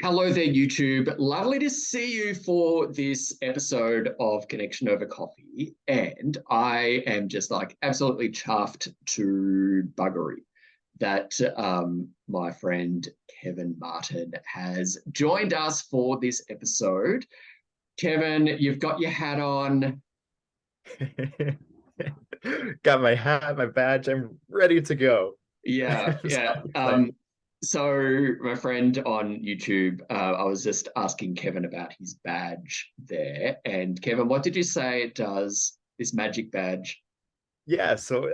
Hello there, YouTube. Lovely to see you for this episode of Connection Over Coffee. And I am just like absolutely chuffed to buggery that my friend Kevin Martin has joined us for this episode. Kevin, you've got your hat on. Got my hat, my badge. I'm ready to go. Yeah, So yeah. excited. So my friend on YouTube, I was just asking Kevin about his badge there. And Kevin, what did you say it does, this magic badge? Yeah, so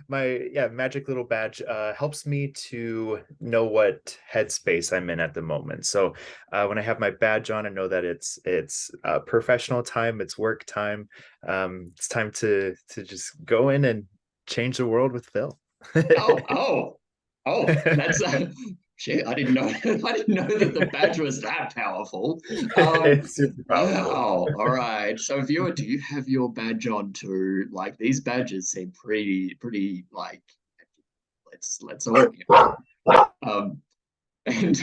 my magic little badge helps me to know what headspace I'm in at the moment. So when I have my badge on, I know that it's professional time, it's work time. It's time to just go in and change the world with Phil. Oh, oh, oh, that's shit. I didn't know I didn't know that the badge was that powerful. It's super powerful. Wow. All right. So viewer, do you have your badge on too? Like these badges seem pretty like let's all um and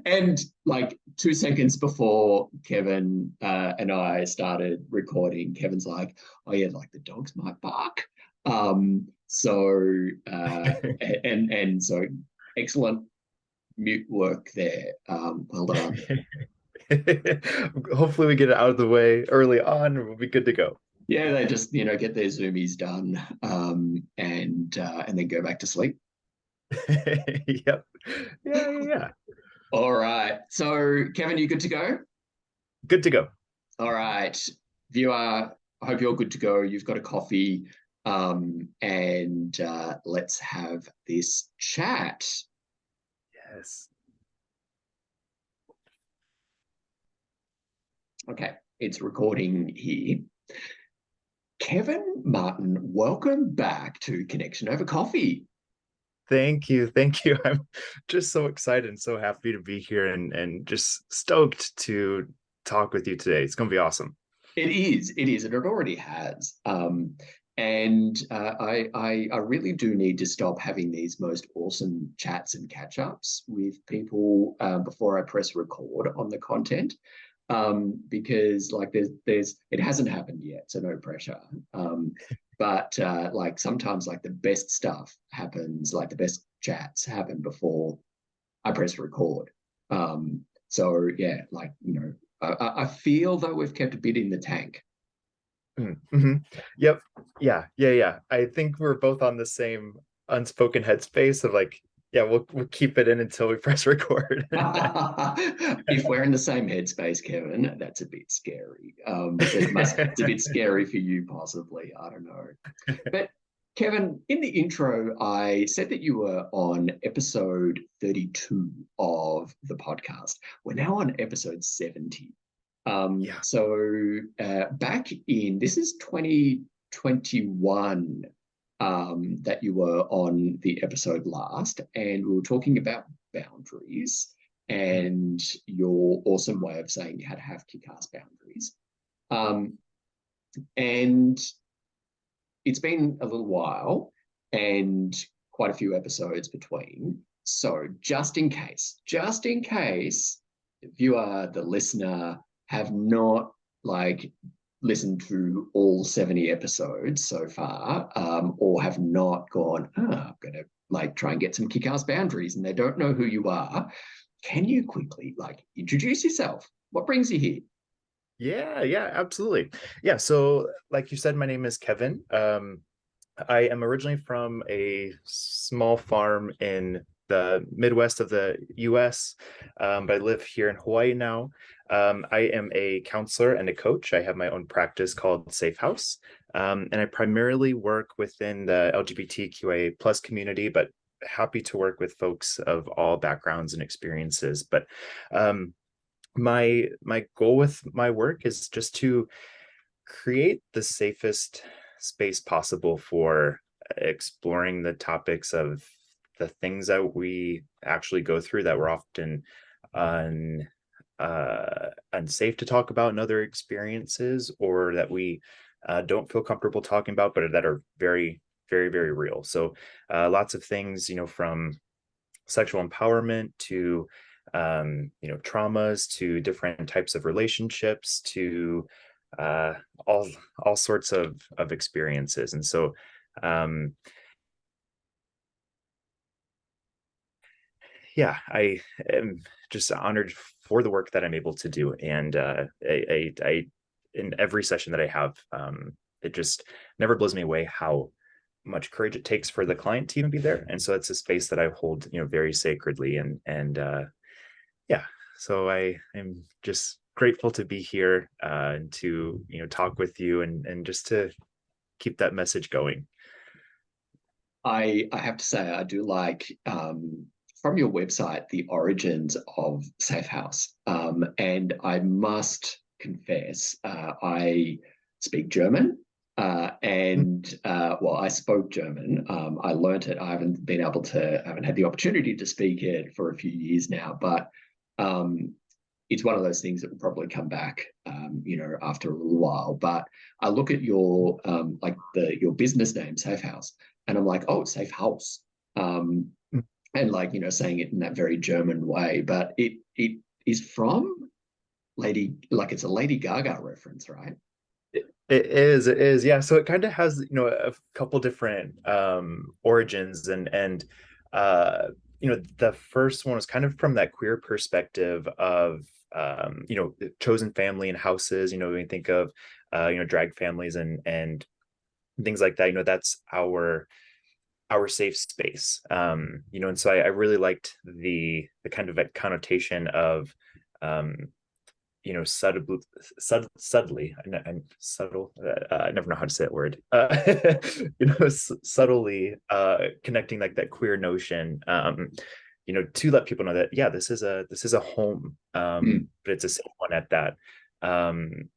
and like 2 seconds before Kevin and I started recording, Kevin's like, "Oh yeah, like the dogs might bark." So and so excellent mute work there. Well done. Hopefully we get it out of the way early on, and we'll be good to go. Yeah, they just get their zoomies done and then go back to sleep. Yep. Yeah. All right. So Kevin, you good to go? Good to go. All right, viewer, I hope you're good to go. You've got a coffee, and let's have this chat. Yes. Okay, it's recording here. Kevin Martin, welcome back to Connection Over Coffee. Thank you. Thank you. I'm just so excited and so happy to be here and just stoked to talk with you today. It's gonna be awesome. It is, and it already has. And I really do need to stop having these most awesome chats and catch ups with people before I press record on the content, because like there's it hasn't happened yet, so no pressure. But like sometimes like the best stuff happens, like the best chats happen before I press record. So yeah, like I feel though we've kept a bit in the tank. Mm-hmm. Yep. Yeah. I think we're both on the same unspoken headspace of like, yeah, we'll keep it in until we press record. If we're in the same headspace, Kevin, that's a bit scary. It's a bit scary for you, possibly. I don't know. But Kevin, in the intro, I said that you were on episode 32 of the podcast. We're now on episode 70. Yeah. Back in, this is 2021 that you were on the episode last, and we were talking about boundaries and your awesome way of saying you had to have kick-ass boundaries. Um, and it's been a little while and quite a few episodes between. So just in case you are the listener, have not like listened to all 70 episodes so far, or have not gone, I'm going to like try and get some kick-ass boundaries, and they don't know who you are, can you quickly like introduce yourself? What brings you here? Yeah, absolutely. Yeah, so like you said, my name is Kevin. I am originally from a small farm in the Midwest of the US, but I live here in Hawaii now. I am a counselor and a coach. I have my own practice called Safe House, and I primarily work within the LGBTQA plus community, but happy to work with folks of all backgrounds and experiences. But my goal with my work is just to create the safest space possible for exploring the topics of the things that we actually go through that we're often un, unsafe to talk about in other experiences, or that we don't feel comfortable talking about, but that are very real. So lots of things, from sexual empowerment to traumas to different types of relationships to uh, all all sorts of experiences. And so um, yeah, I am just honored for the work that I'm able to do. And I in every session that I have, it just never blows me away how much courage it takes for the client to even be there. And so it's a space that I hold, very sacredly. And yeah, so I am just grateful to be here and to, talk with you and just to keep that message going. I have to say, I do like from your website the origins of Safe House. And I must confess, I speak German. Well, I spoke German. I learnt it. I haven't had the opportunity to speak it for a few years now, but um, it's one of those things that will probably come back, after a little while. But I look at your your business name, Safe House, and I'm like, oh, Safe House, and saying it in that very German way. But it is from it's a Lady Gaga reference, right? It is, yeah. So it kind of has, a couple different origins and the first one was kind of from that queer perspective of chosen family and houses, when we think of drag families and things like that, that's our safe space. And so I really liked the kind of connotation of subtly, and subtle. I never know how to say that word. Subtly connecting like that queer notion. To let people know that yeah, this is a home, Mm. but it's a safe one at that. Um,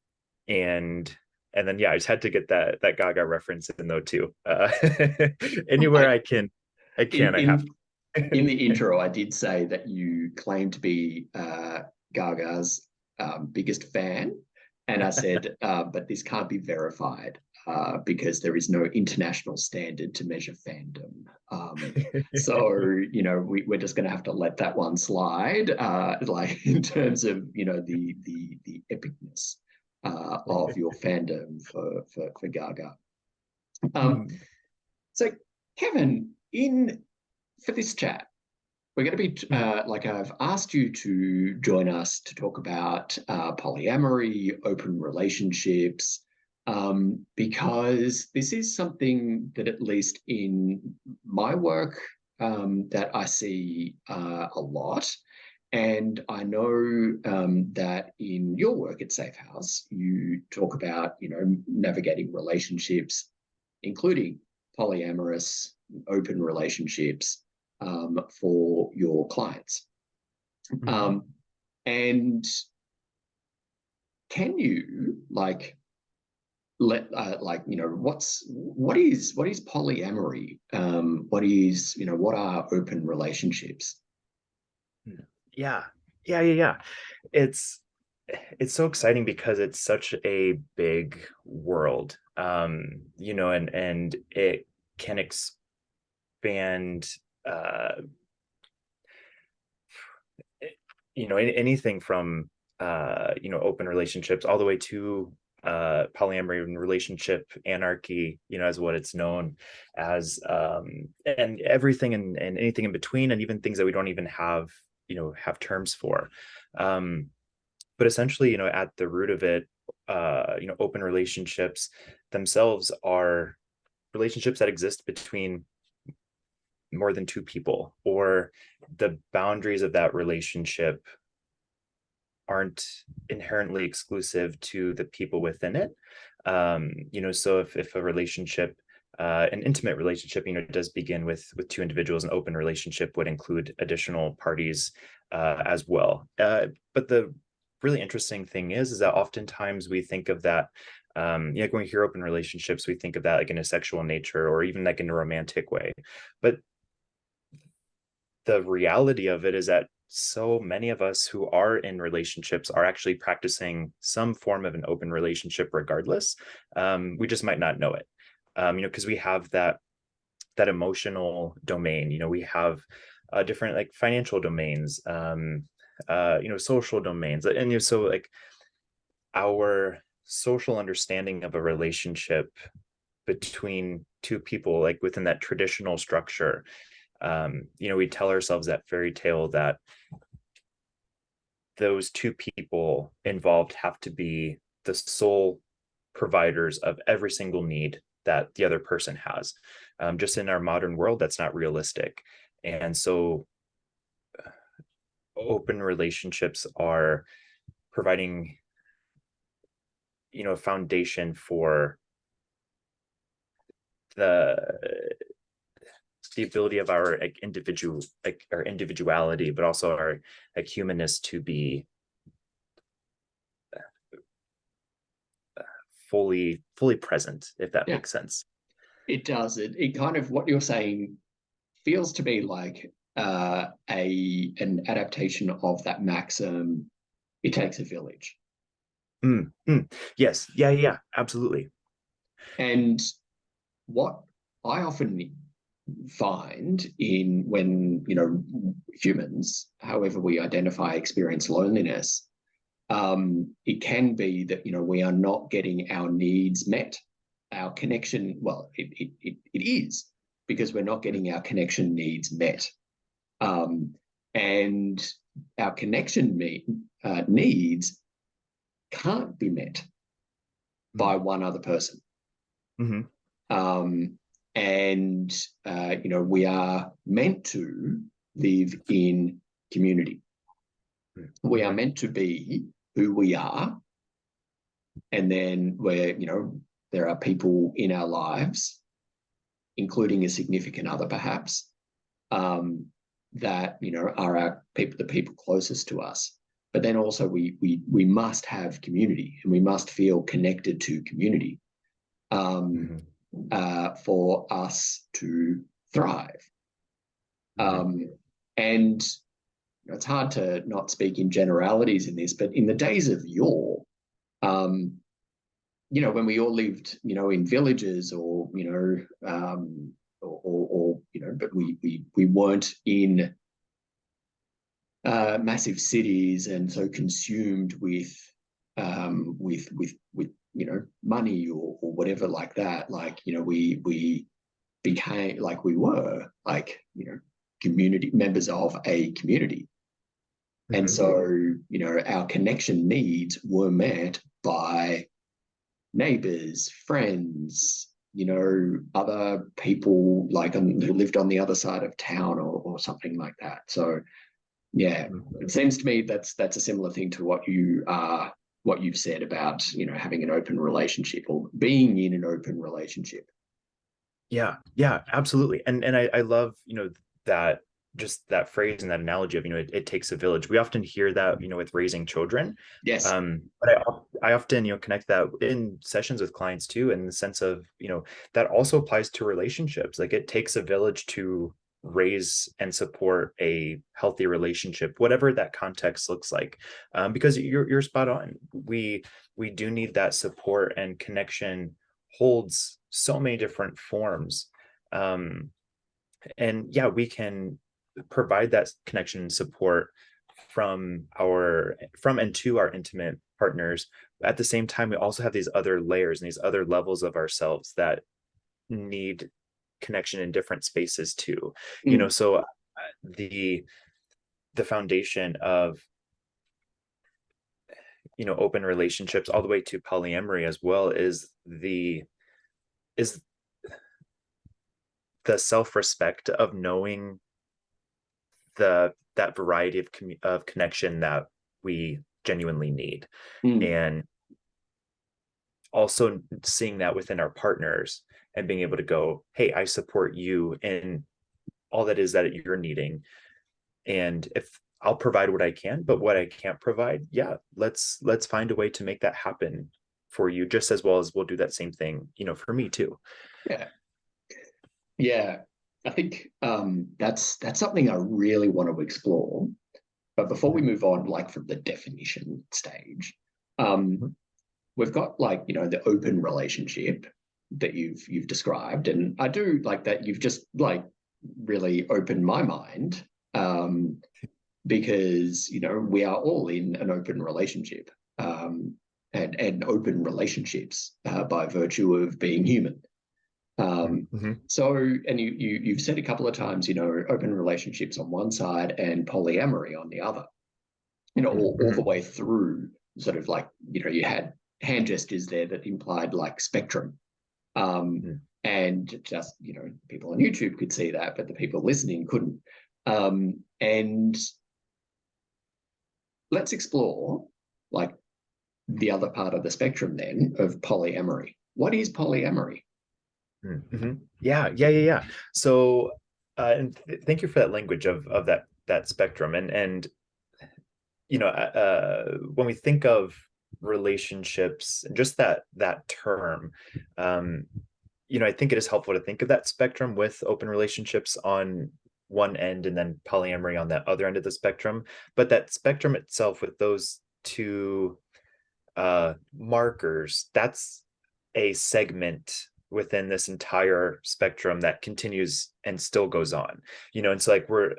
and and then yeah, I just had to get that Gaga reference in though too. Anywhere I I in can, I have in to. the intro, I did say that you claim to be Gaga's biggest fan, and I said, but this can't be verified because there is no international standard to measure fandom. We're just going to have to let that one slide, like in terms of the epicness of your fandom for Gaga. Um, so, Kevin, in for this chat, we're going to be I've asked you to join us to talk about polyamory, open relationships, because this is something that, at least in my work, that I see a lot. And I know that in your work at Safe House, you talk about, navigating relationships, including polyamorous, open relationships, for your clients. Um, and can you what is polyamory? What are open relationships? Yeah, yeah. It's it's so exciting because it's such a big world, and it can expand, uh, anything from open relationships all the way to polyamory and relationship anarchy, as what it's known as, and everything and anything in between, and even things that we don't even have terms for. Um, but essentially, at the root of it, open relationships themselves are relationships that exist between more than two people, or the boundaries of that relationship aren't inherently exclusive to the people within it. So if a relationship, an intimate relationship, does begin with two individuals, an open relationship would include additional parties as well. But the really interesting thing is that oftentimes we think of that, when we hear open relationships, we think of that like in a sexual nature or even like in a romantic way. But the reality of it is that so many of us who are in relationships are actually practicing some form of an open relationship regardless. We just might not know it, because we have that emotional domain. We have different like financial domains, social domains. And so like our social understanding of a relationship between two people, like within that traditional structure, we tell ourselves that fairy tale that those two people involved have to be the sole providers of every single need that the other person has. Just in our modern world, that's not realistic. And so open relationships are providing, a foundation for the ability of our our individuality, but also our humanness to be fully present, if that Yeah, makes sense. it does. It kind of, what you're saying feels to me like an adaptation of that maxim, it takes a village. Yes, yeah, absolutely. And what I often find in when, humans, however we identify, experience loneliness, it can be that, we are not getting our needs met. Our connection, well, it is, because we're not getting our connection needs met. And our connection needs can't be met by one other person. Mm-hmm. And we are meant to live in community. We are meant to be who we are, and then there are people in our lives, including a significant other perhaps, that are our people, the people closest to us. But then also we must have community, and we must feel connected to community for us to thrive. And it's hard to not speak in generalities in this, but in the days of yore, when we all lived, in villages, or but we weren't in massive cities, and so consumed with money or whatever like that. Like, we became like we were like, community members of a community. And so, our connection needs were met by neighbors, friends, other people like who lived on the other side of town, or something like that. So yeah, it seems to me that's a similar thing to what you've said about, having an open relationship, or being in an open relationship. Yeah, absolutely. And I love, that, just that phrase and that analogy of, it takes a village. We often hear that, with raising children. Yes. But I often, connect that in sessions with clients too, in the sense of, that also applies to relationships. Like, it takes a village to raise and support a healthy relationship, whatever that context looks like. Because you're spot on. We do need that support, and connection holds so many different forms. And yeah, we can provide that connection and support from and to our intimate partners. At the same time, we also have these other layers and these other levels of ourselves that need connection in different spaces too. So the foundation of open relationships, all the way to polyamory as well, is the self-respect of knowing that variety of connection that we genuinely need. And also seeing that within our partners, and being able to go, hey, I support you in all that is that you're needing, and if I'll provide what I can, but what I can't provide, yeah, let's find a way to make that happen for you, just as well as we'll do that same thing, for me too. Yeah, I think that's something I really want to explore. But before we move on, like from the definition stage, we've got the open relationship that you've described, and I do like that you've just really opened my mind because, you know, we are all in an open relationship, and open relationships by virtue of being human. Mm-hmm. So, and you've said a couple of times, you know, open relationships on one side and polyamory on the other, you know, all the way through, sort of like, you know, you had hand gestures there that implied like spectrum. And just, you know, people on YouTube could see that, but the people listening couldn't. And let's explore like the other part of the spectrum then of polyamory. What is polyamory? Yeah. So, and thank you for that language of that spectrum. And you know, when we think of relationships, just that term, you know, I think it is helpful to think of that spectrum with open relationships on one end and then polyamory on that other end of the spectrum. But that spectrum itself with those two markers, that's a segment within this entire spectrum that continues and still goes on, you know. And so like we're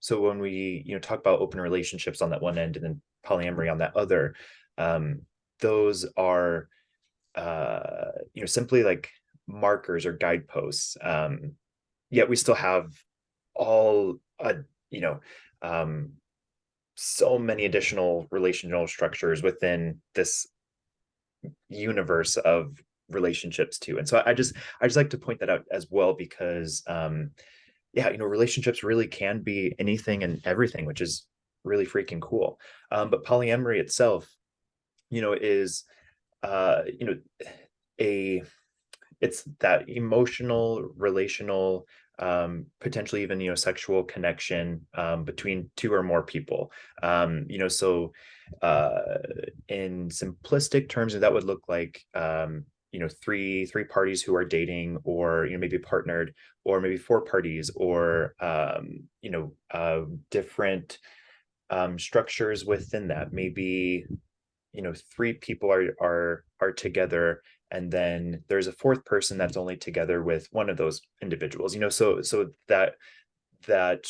so when we, you know, talk about open relationships on that one end and then polyamory on that other, those are you know, simply like markers or guideposts, yet we still have all you know, so many additional relational structures within this universe of relationships too. And so I just like to point that out as well, because yeah, you know, relationships really can be anything and everything, which is really freaking cool. But polyamory itself, you know, is you know, a it's that emotional, relational, potentially even, you know, sexual connection between two or more people. You know, so in simplistic terms, that would look like you know, three parties who are dating, or, you know, maybe partnered, or maybe four parties, or you know, different structures within that. Maybe, you know, three people are together, and then there's a fourth person that's only together with one of those individuals, you know. So that the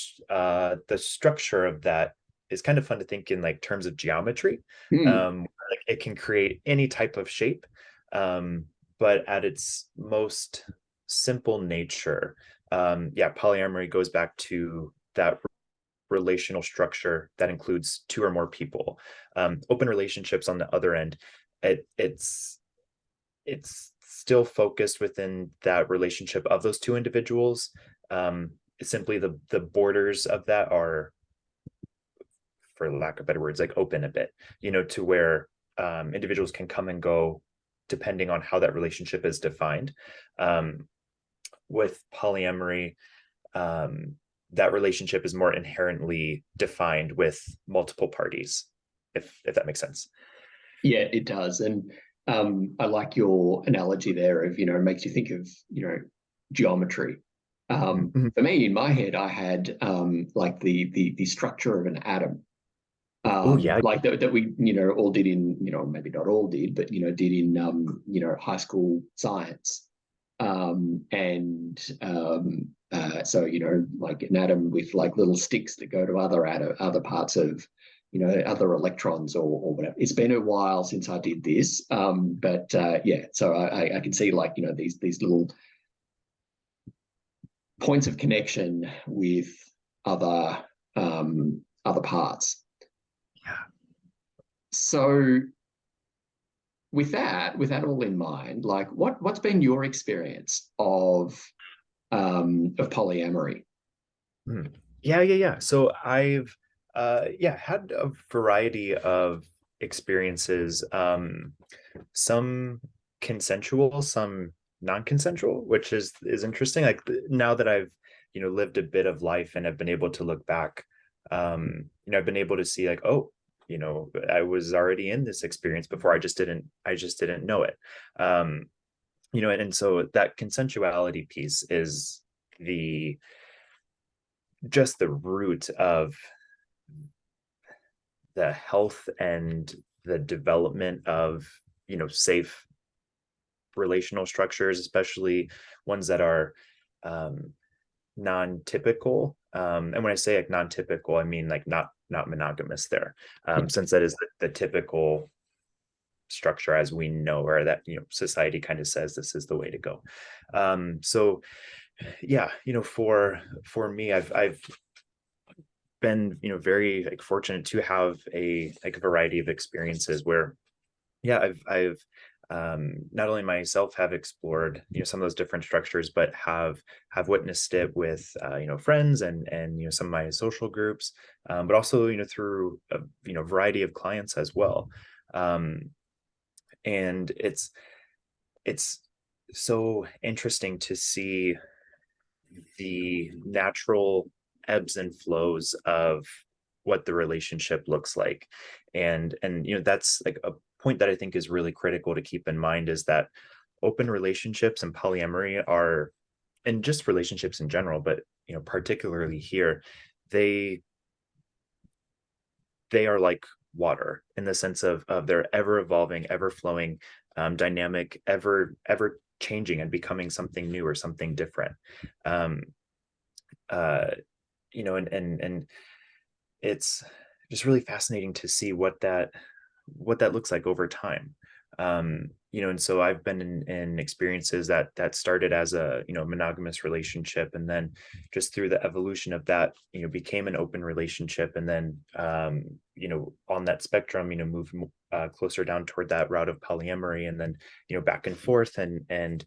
structure of that is kind of fun to think in like terms of geometry. Like it can create any type of shape, but at its most simple nature, yeah, polyamory goes back to that relational structure that includes two or more people. Open relationships on the other end, it's still focused within that relationship of those two individuals. Simply the borders of that are, for lack of better words, like open a bit, you know, to where individuals can come and go depending on how that relationship is defined. With polyamory, that relationship is more inherently defined with multiple parties, if that makes sense. Yeah, it does. And I like your analogy there of, you know, it makes you think of, you know, geometry. For me, in my head, I had like the structure of an atom. Oh yeah. Like that we, you know, all did in, you know, maybe not all did, but, you know, did in you know, high school science. So, you know, like an atom with like little sticks that go to other parts of, you know, other electrons or whatever. It's been a while since I did this, but yeah. So I can see, like, you know, these little points of connection with other other parts. Yeah. So with that all in mind, like what's been your experience of polyamory? Yeah. So I've yeah, had a variety of experiences, some consensual, some non-consensual, which is interesting. Like now that I've, you know, lived a bit of life and have been able to look back, you know, I've been able to see like, oh, you know, I was already in this experience before. I just didn't know it. You know, and so that consensuality piece is the just the root of the health and the development of, you know, safe relational structures, especially ones that are non-typical, And when I say like non-typical, I mean like not monogamous there, since that is the typical structure as we know, or that, society kind of says this is the way to go. So yeah, for me, I've been, very like fortunate to have a like a variety of experiences where, yeah, I've not only myself have explored, some of those different structures, but have witnessed it with, friends and some of my social groups, but also, through a, variety of clients as well. And it's so interesting to see the natural ebbs and flows of what the relationship looks like. And that's like a point that I think is really critical to keep in mind, is that open relationships and polyamory are, and just relationships in general, but particularly here, they they are like water, in the sense of they're ever evolving, ever flowing, dynamic, ever changing and becoming something new or something different. um uh and it's just really fascinating to see what that looks like over time. And so I've been in experiences that started as a, monogamous relationship, and then just through the evolution of that, became an open relationship, and then, on that spectrum, moved closer down toward that route of polyamory, and then, back and forth, and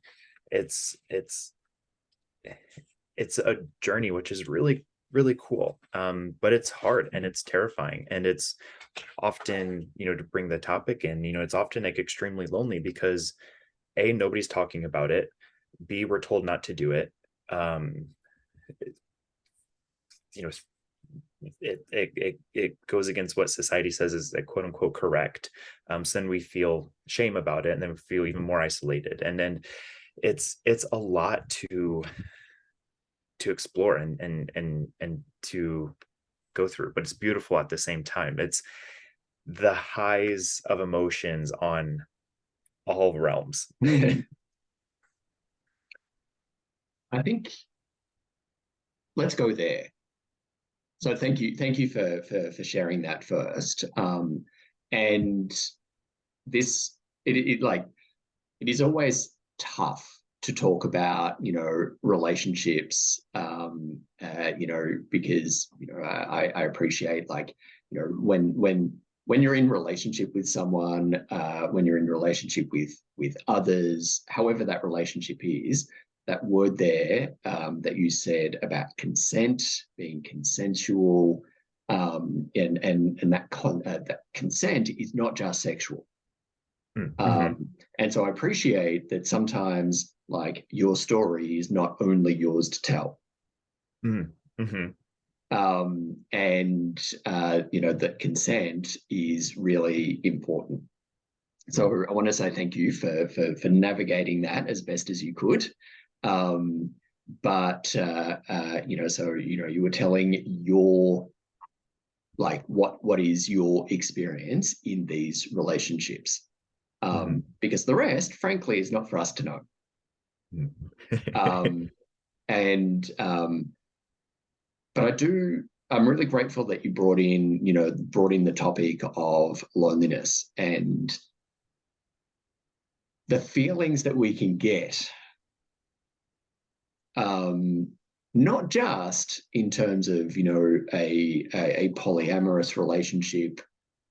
it's it's a journey which is really really cool, but it's hard and it's terrifying, and it's often, to bring the topic in, it's often like extremely lonely, because a, nobody's talking about it, b, we're told not to do it, um you know it goes against what society says is like quote unquote correct. So then we feel shame about it, and then we feel even more isolated, and then it's a lot to explore and to go through, but it's beautiful at the same time. It's the highs of emotions on all realms. Mm. I think let's go there. So thank you for sharing that first. And this it like it is always tough to talk about, relationships, because, I appreciate, like, when you're in relationship with someone, when you're in relationship with others, however that relationship is, that word there, that you said about consent, being consensual, and that consent is not just sexual. Mm-hmm. And so I appreciate that sometimes, like, your story is not only yours to tell. Mm-hmm. And that consent is really important. So I want to say thank you for navigating that as best as you could. But you were telling your, like, what is your experience in these relationships? Because the rest, frankly, is not for us to know. Um, and but I'm really grateful that you brought in the topic of loneliness and the feelings that we can get, not just in terms of, a polyamorous relationship,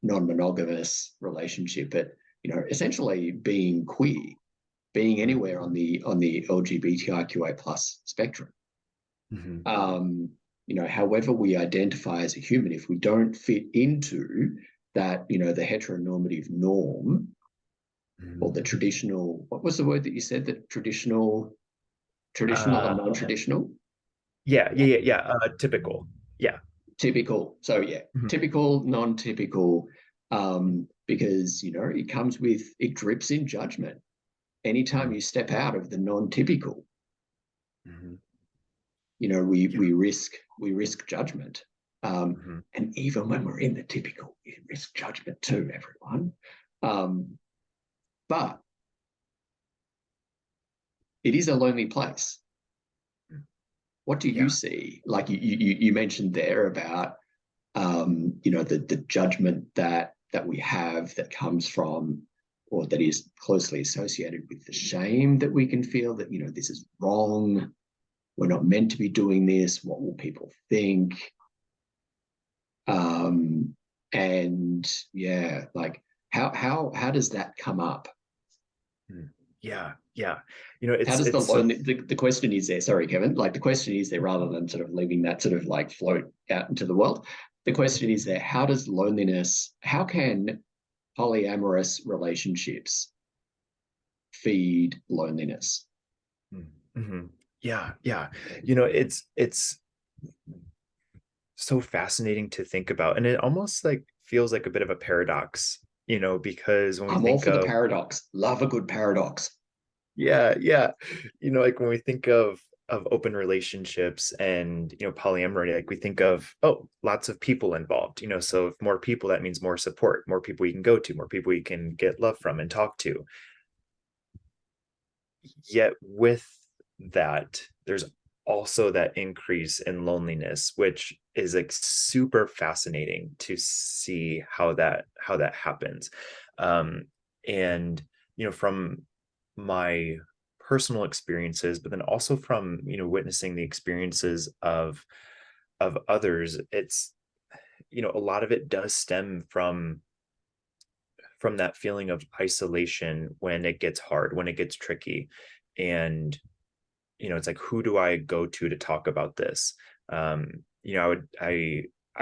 non-monogamous relationship, but, essentially being queer, being anywhere on the LGBTIQA plus spectrum. Mm-hmm. However we identify as a human, if we don't fit into that, the heteronormative norm, or the traditional, what was the word that you said, that traditional and non-traditional? Yeah. Typical. Yeah. Typical. So yeah, Mm-hmm. typical, non-typical, because, it drips in judgment. Anytime you step out of the non-typical, Mm-hmm. we risk judgment. Mm-hmm. And even when we're in the typical, we risk judgment too, everyone. But it is a lonely place. What do you Yeah. see? Like you mentioned there about the judgment that we have that comes from, or that is closely associated with the shame that we can feel that, this is wrong. We're not meant to be doing this. What will people think? Um, and yeah, like how does that come up? Mm. Yeah, yeah. How does the It's so lonely the question is there, sorry, Kevin, like the question is there, rather than sort of leaving that sort of like float out into the world, the question is there, how can polyamorous relationships feed loneliness? Mhm. Yeah, yeah. It's so fascinating to think about, and it almost like feels like a bit of a paradox, because when we I'm all think for the of paradox. Love a good paradox. yeah, yeah, like when we think of open relationships and polyamory, like we think of, oh, lots of people involved, so if more people, that means more support, more people you can go to, more people you can get love from and talk to. Yet with that, there's also that increase in loneliness, which is like super fascinating to see how that happens. And from my personal experiences, but then also from witnessing the experiences of others, it's a lot of it does stem from that feeling of isolation when it gets hard, when it gets tricky. And it's like, who do I go to talk about this? I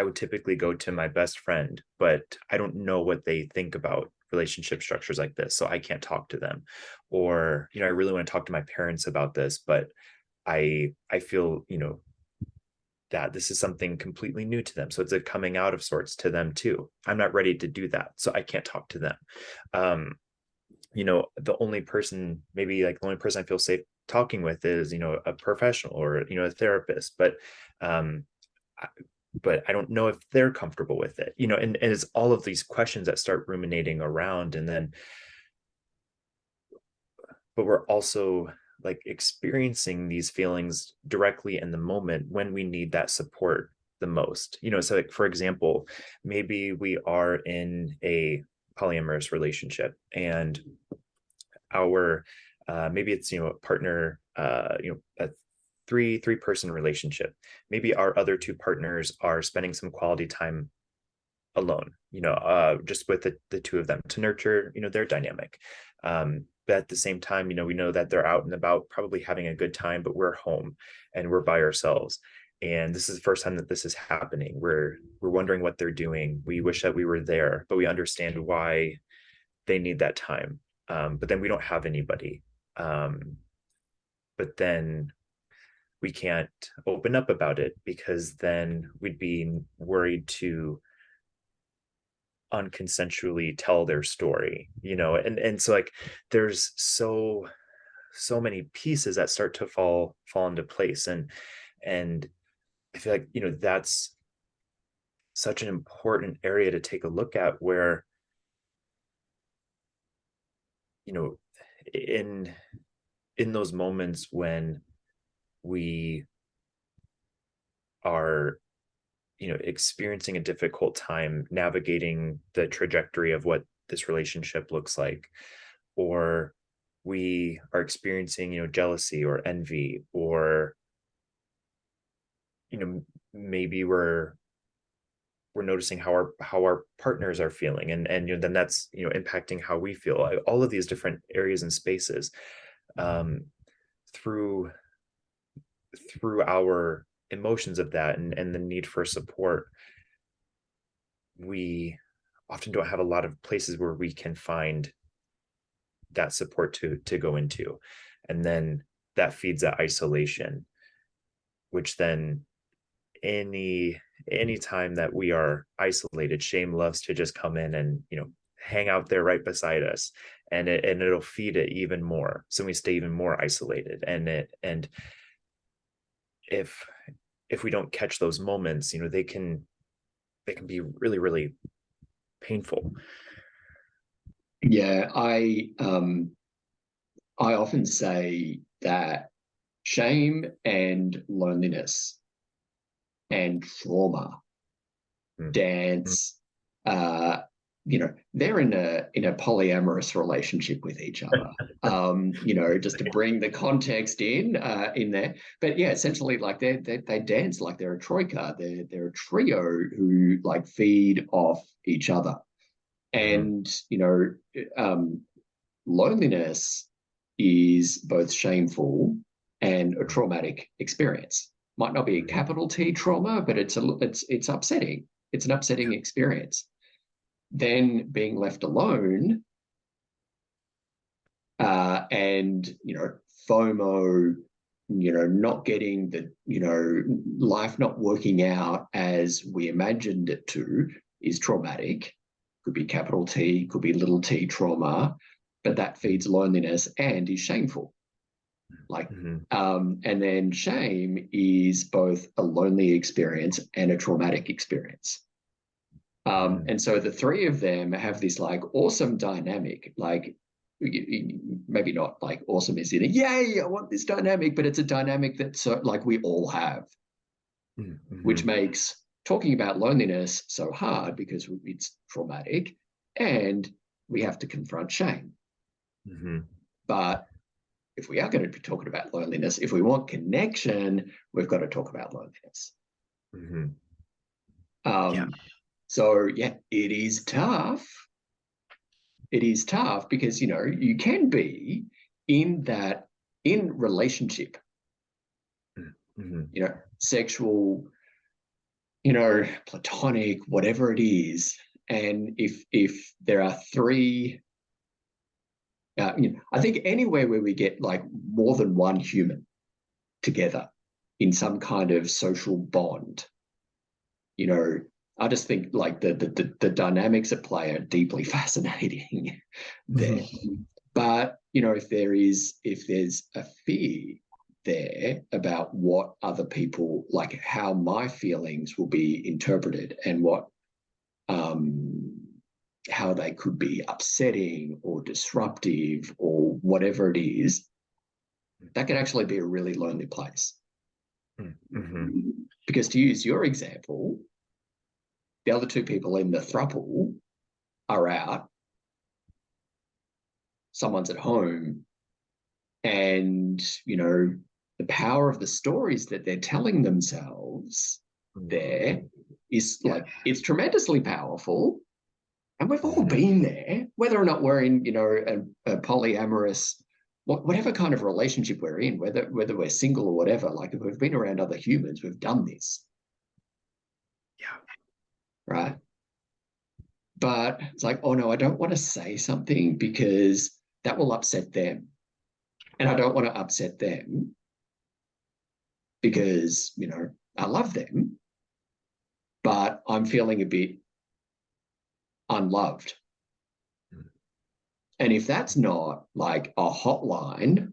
would typically go to my best friend, but I don't know what they think about relationship structures like this, so I can't talk to them. Or I really want to talk to my parents about this, but I feel that this is something completely new to them, so it's a coming out of sorts to them too. I'm not ready to do that, so I can't talk to them. um the only person, maybe like the only person I feel safe talking with is a professional or a therapist, um I, but I don't know if they're comfortable with it, and it's all of these questions that start ruminating around. And then but we're also like experiencing these feelings directly in the moment when we need that support the most. So like, for example, maybe we are in a polyamorous relationship, and our maybe it's a partner, a three person relationship. Maybe our other two partners are spending some quality time alone, just with the two of them to nurture their dynamic. But at the same time, we know that they're out and about probably having a good time, but we're home and we're by ourselves. And this is the first time that this is happening. We're wondering what they're doing. We wish that we were there, but we understand why they need that time. But then we don't have anybody. Um, but then we can't open up about it, because then we'd be worried to unconsensually tell their story, and so like there's so many pieces that start to fall into place. And I feel like that's such an important area to take a look at, where you know in in those moments when we are experiencing a difficult time navigating the trajectory of what this relationship looks like, or we are experiencing jealousy or envy, or maybe we're noticing how our partners are feeling, and then that's impacting how we feel. All of these different areas and spaces, um through our emotions of that, and the need for support, we often don't have a lot of places where we can find that support to go into. And then that feeds that isolation, which then any time that we are isolated, shame loves to just come in and hang out there right beside us, and it'll feed it even more, so we stay even more isolated. And if we don't catch those moments, they can be really, really painful. Yeah, I often say that shame and loneliness and trauma Mm. Mm. dance. They're in a polyamorous relationship with each other. Just to bring the context in there. But yeah, essentially, like they dance like they're a troika. They're a trio who like feed off each other. And loneliness is both shameful and a traumatic experience. Might not be a capital T trauma, but it's upsetting. It's an upsetting experience. Then being left alone, and FOMO, not getting life not working out as we imagined it to, is traumatic. Could be capital T, could be little t trauma, but that feeds loneliness and is shameful. And then shame is both a lonely experience and a traumatic experience. And so the three of them have this like awesome dynamic, like maybe not like awesome is in it, yay, I want this dynamic, but it's a dynamic that like we all have, which makes talking about loneliness so hard because it's traumatic and we have to confront shame. But if we are going to be talking about loneliness, if we want connection, we've got to talk about loneliness. So yeah, it is tough. It is tough because, you can be in relationship, sexual, platonic, whatever it is. And if there are three, I think anywhere where we get like more than one human together in some kind of social bond, I just think like the dynamics at play are deeply fascinating there. But if there's a fear there about what other people, like how my feelings will be interpreted and what how they could be upsetting or disruptive or whatever it is, that could actually be a really lonely place. Because to use your example, the other two people in the throuple are out, someone's at home, and the power of the stories that they're telling themselves there is like, it's tremendously powerful. And we've all been there, whether or not we're in a polyamorous, whatever kind of relationship we're in, whether we're single or whatever. Like if we've been around other humans, we've done this. Right. But it's like, oh no, I don't want to say something because that will upset them. And I don't want to upset them because, I love them, but I'm feeling a bit unloved. And if that's not like a hotline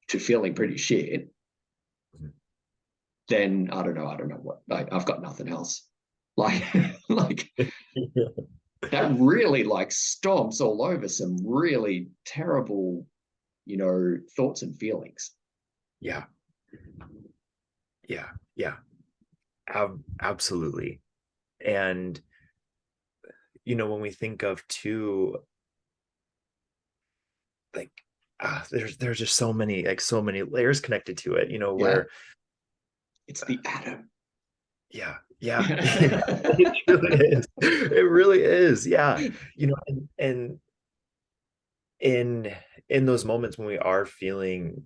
to feeling pretty shit, then I don't know what, like, I've got nothing else. Like that really like stomps all over some really terrible, thoughts and feelings. Absolutely. And when we think of too, like there's just so many layers connected to it, where it's the atom. It really is. And in those moments when we are feeling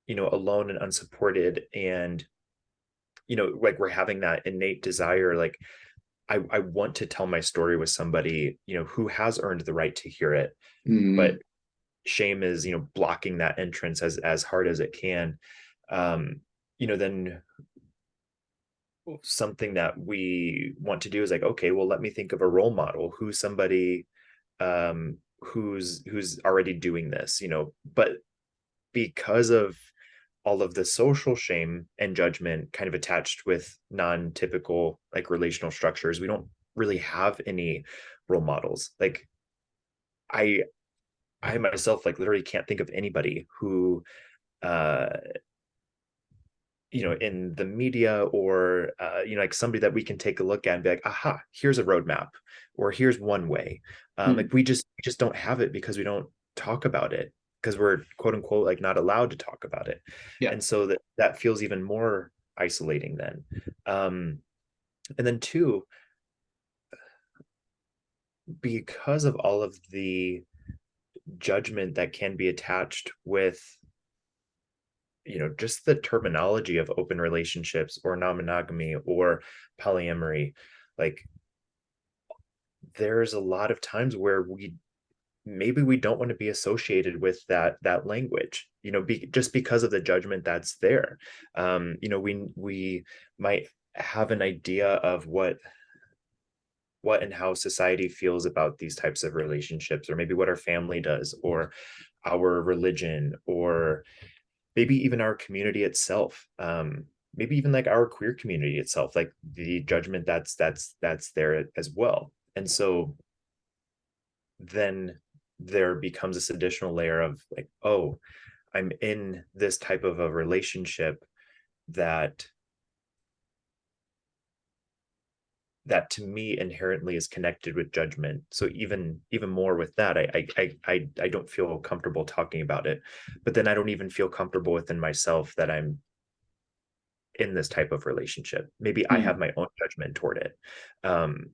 alone and unsupported, and like we're having that innate desire, like I want to tell my story with somebody who has earned the right to hear it, but shame is blocking that entrance as hard as it can. Then something that we want to do is like, okay, well, let me think of a role model, who's somebody who's already doing this, but because of all of the social shame and judgment kind of attached with non-typical like relational structures, we don't really have any role models. Like I myself like literally can't think of anybody who uh in the media, or like somebody that we can take a look at and be like, aha, here's a roadmap, or here's one way. Like Mm. we just don't have it because we don't talk about it, because we're quote unquote like not allowed to talk about it. Yeah. And so that feels even more isolating then. And then two, because of all of the judgment that can be attached with just the terminology of open relationships or non-monogamy or polyamory, like there's a lot of times where we don't want to be associated with that language, just because of the judgment that's there. We might have an idea of what and how society feels about these types of relationships, or maybe what our family does, or our religion, or maybe even our community itself, maybe even like our queer community itself, like the judgment that's there as well. And so then there becomes this additional layer of like, oh, I'm in this type of a relationship that to me inherently is connected with judgment. So even more with that, I don't feel comfortable talking about it. But then I don't even feel comfortable within myself that I'm in this type of relationship. Maybe I have Mm. my own judgment toward it. um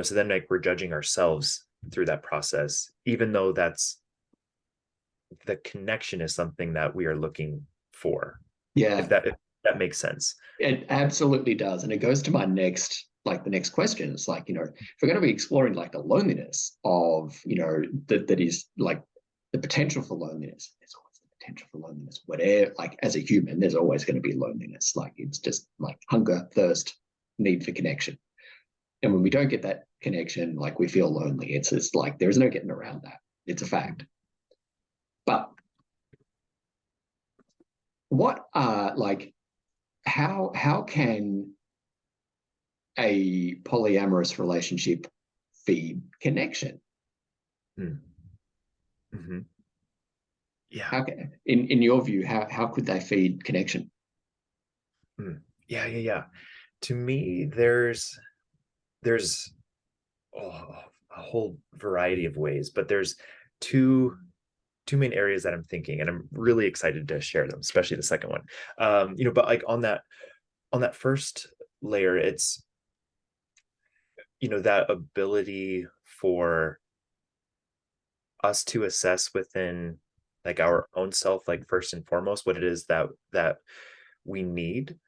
so then like we're judging ourselves through that process, even though that's the connection is something that we are looking for, Yeah. if that makes sense. It absolutely does. And it goes to my next, like the next question. It's like, if we're going to be exploring like the loneliness of, that is like the potential for loneliness, there's always the potential for loneliness. Whatever, like as a human, there's always going to be loneliness. Like it's just like hunger, thirst, need for connection. And when we don't get that connection, like we feel lonely. It's just like there's no getting around that. It's a fact. But what are like how can a polyamorous relationship feed connection? Hmm. Mhm. Yeah. How can, in your view, how could they feed connection? Mm. Yeah. To me, there's oh, a whole variety of ways, but there's two two main areas that I'm thinking, and I'm really excited to share them, especially the second one. But like on that first layer, it's that ability for us to assess within like our own self, like first and foremost, what it is that we need,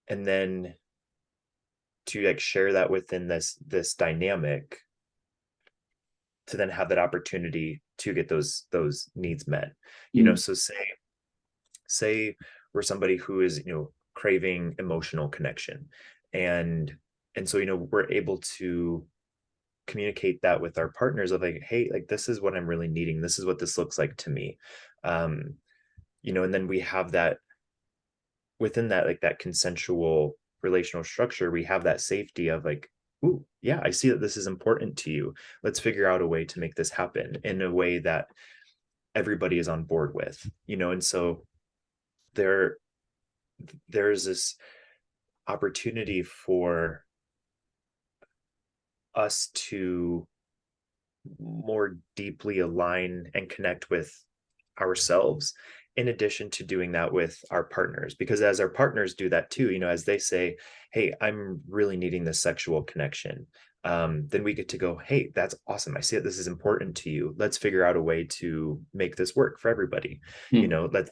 and then to like share that within this dynamic, to then have that opportunity to get those needs met. Mm. So say we're somebody who is craving emotional connection, and so we're able to communicate that with our partners of like, hey, like this is what I'm really needing, this is what this looks like to me. um and then we have that within that, like that consensual relational structure, we have that safety of like, ooh, yeah, I see that this is important to you, let's figure out a way to make this happen in a way that everybody is on board with. And so there there's this opportunity for us to more deeply align and connect with ourselves, in addition to doing that with our partners, because as our partners do that too, as they say, hey, I'm really needing this sexual connection, then we get to go, hey, that's awesome, I see that this is important to you, let's figure out a way to make this work for everybody. Mm.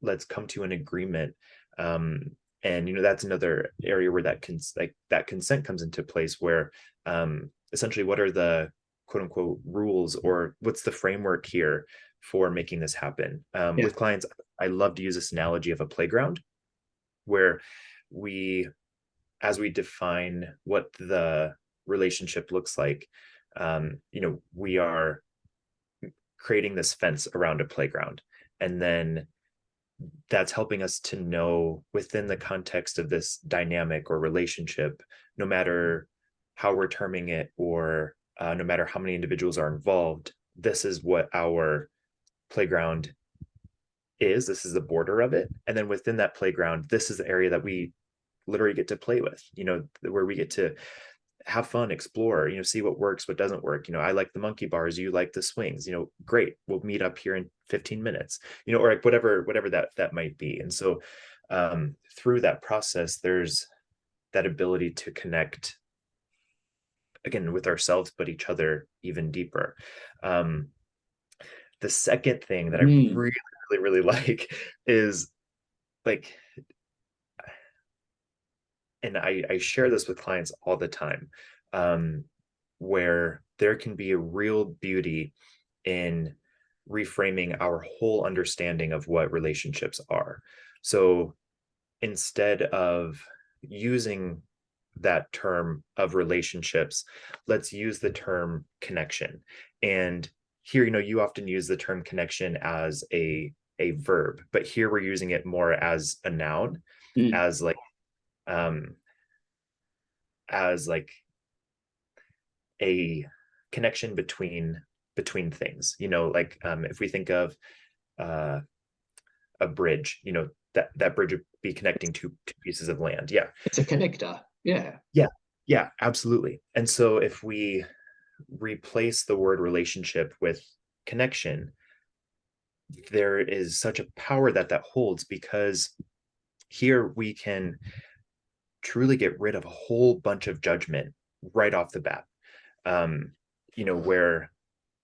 Let's come to an agreement. um and that's another area where that consent comes into place, where essentially, what are the quote unquote rules, or what's the framework here for making this happen? Yeah. With clients, I love to use this analogy of a playground, where we as we define what the relationship looks like, we are creating this fence around a playground, and then that's helping us to know within the context of this dynamic or relationship, no matter how we're terming it, or no matter how many individuals are involved, this is what our playground is, this is the border of it, and then within that playground, this is the area that we literally get to play with, where we get to have fun, explore, see what works, what doesn't work. I like the monkey bars, you like the swings, great, we'll meet up here in 15 minutes, or like whatever that might be. And so through that process, there's that ability to connect again with ourselves, but each other even deeper. The second thing that I really, really, really like is like, and I share this with clients all the time, where there can be a real beauty in reframing our whole understanding of what relationships are. So instead of using that term of relationships, let's use the term connection. And here, you often use the term connection as a verb, but here we're using it more as a noun, as like as like a connection between things, like if we think of a bridge, that bridge would be connecting two pieces of land. Yeah, it's a connector. Yeah, absolutely. And so if we replace the word relationship with connection, there is such a power that holds, because here we can truly get rid of a whole bunch of judgment right off the bat. Where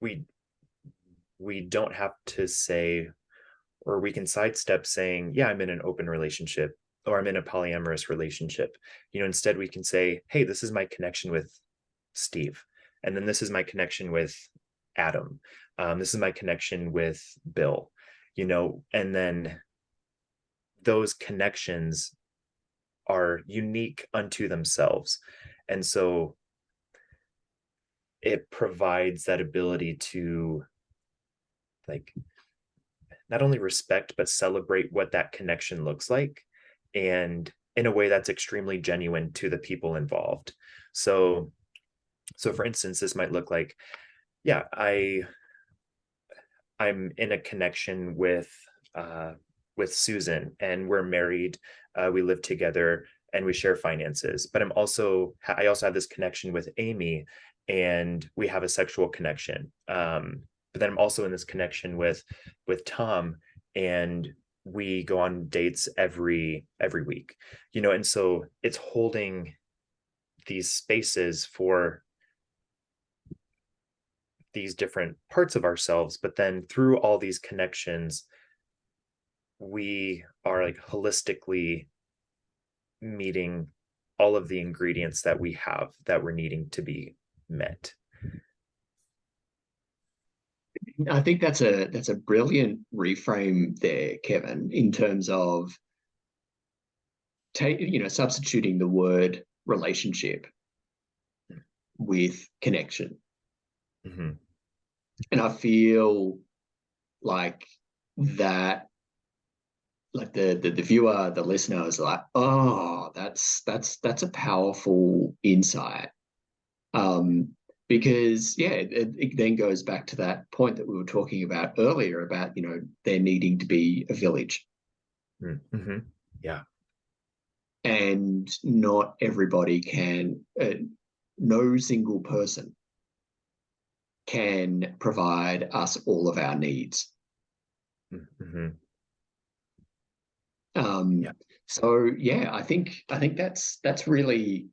we don't have to say, or we can sidestep saying, yeah, I'm in an open relationship, or I'm in a polyamorous relationship. Instead we can say, hey, this is my connection with Steve, and then this is my connection with Adam, this is my connection with Bill, and then those connections are unique unto themselves. And so it provides that ability to like not only respect but celebrate what that connection looks like, and in a way that's extremely genuine to the people involved. So for instance, this might look like, yeah, I'm in a connection with Susan, and we're married, we live together, and we share finances. But I also have this connection with Amy, and we have a sexual connection. But then I'm also in this connection with Tom, and we go on dates every week. And so it's holding these spaces for these different parts of ourselves, but then through all these connections, we are like holistically meeting all of the ingredients that we have that we're needing to be met. I think that's a brilliant reframe there, Kevin, in terms of substituting the word relationship with connection. Mm-hmm. And I feel like that, like the viewer, the listener is like, oh, that's a powerful insight. Because it then goes back to that point that we were talking about earlier about, there needing to be a village. Mm-hmm. Yeah. And not everybody can, no single person can provide us all of our needs. Mm-hmm. Yeah. So I think that's really,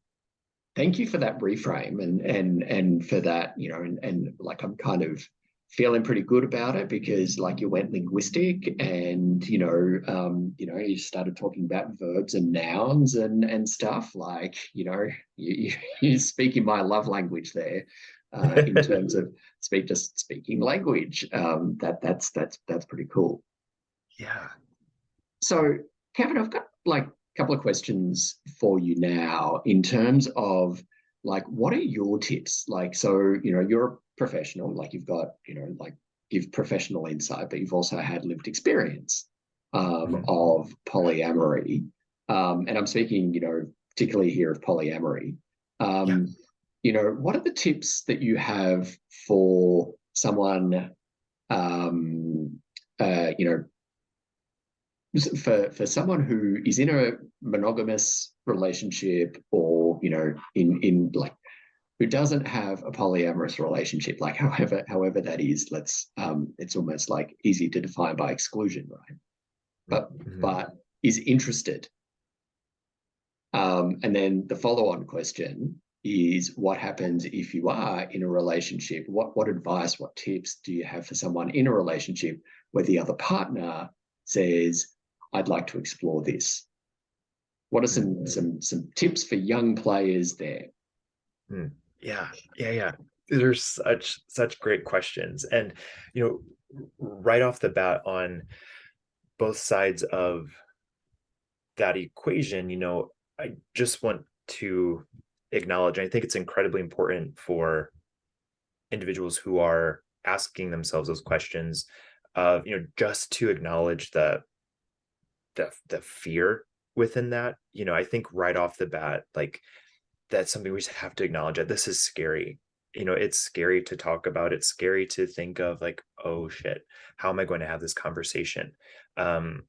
thank you for that reframe and for that, and like I'm kind of feeling pretty good about it, because like you went linguistic, and you started talking about verbs and nouns and stuff, like you speaking my love language there, in terms of speaking language. That's pretty cool. Yeah. So, Kevin, I've got like a couple of questions for you now, in terms of like, what are your tips? Like, so, you're a professional, like you've got, like give professional insight, but you've also had lived experience of polyamory. And I'm speaking, particularly here of polyamory. What are the tips that you have for someone, for someone who is in a monogamous relationship, or in like, who doesn't have a polyamorous relationship, like however that is, let's it's almost like easy to define by exclusion, right? But Mhm. but is interested. And then the follow-on question is, what happens if you are in a relationship? What advice, what tips do you have for someone in a relationship where the other partner says, I'd like to explore this? What are some tips for young players there? Mm. Yeah, yeah. There's such great questions, and right off the bat, on both sides of that equation, I just want to acknowledge, and I think it's incredibly important for individuals who are asking themselves those questions of, just to acknowledge the fear within that. I think right off the bat, like, that's something we just have to acknowledge, that this is scary. It's scary to talk about. It's scary to think of, like, oh shit, how am I going to have this conversation? Um,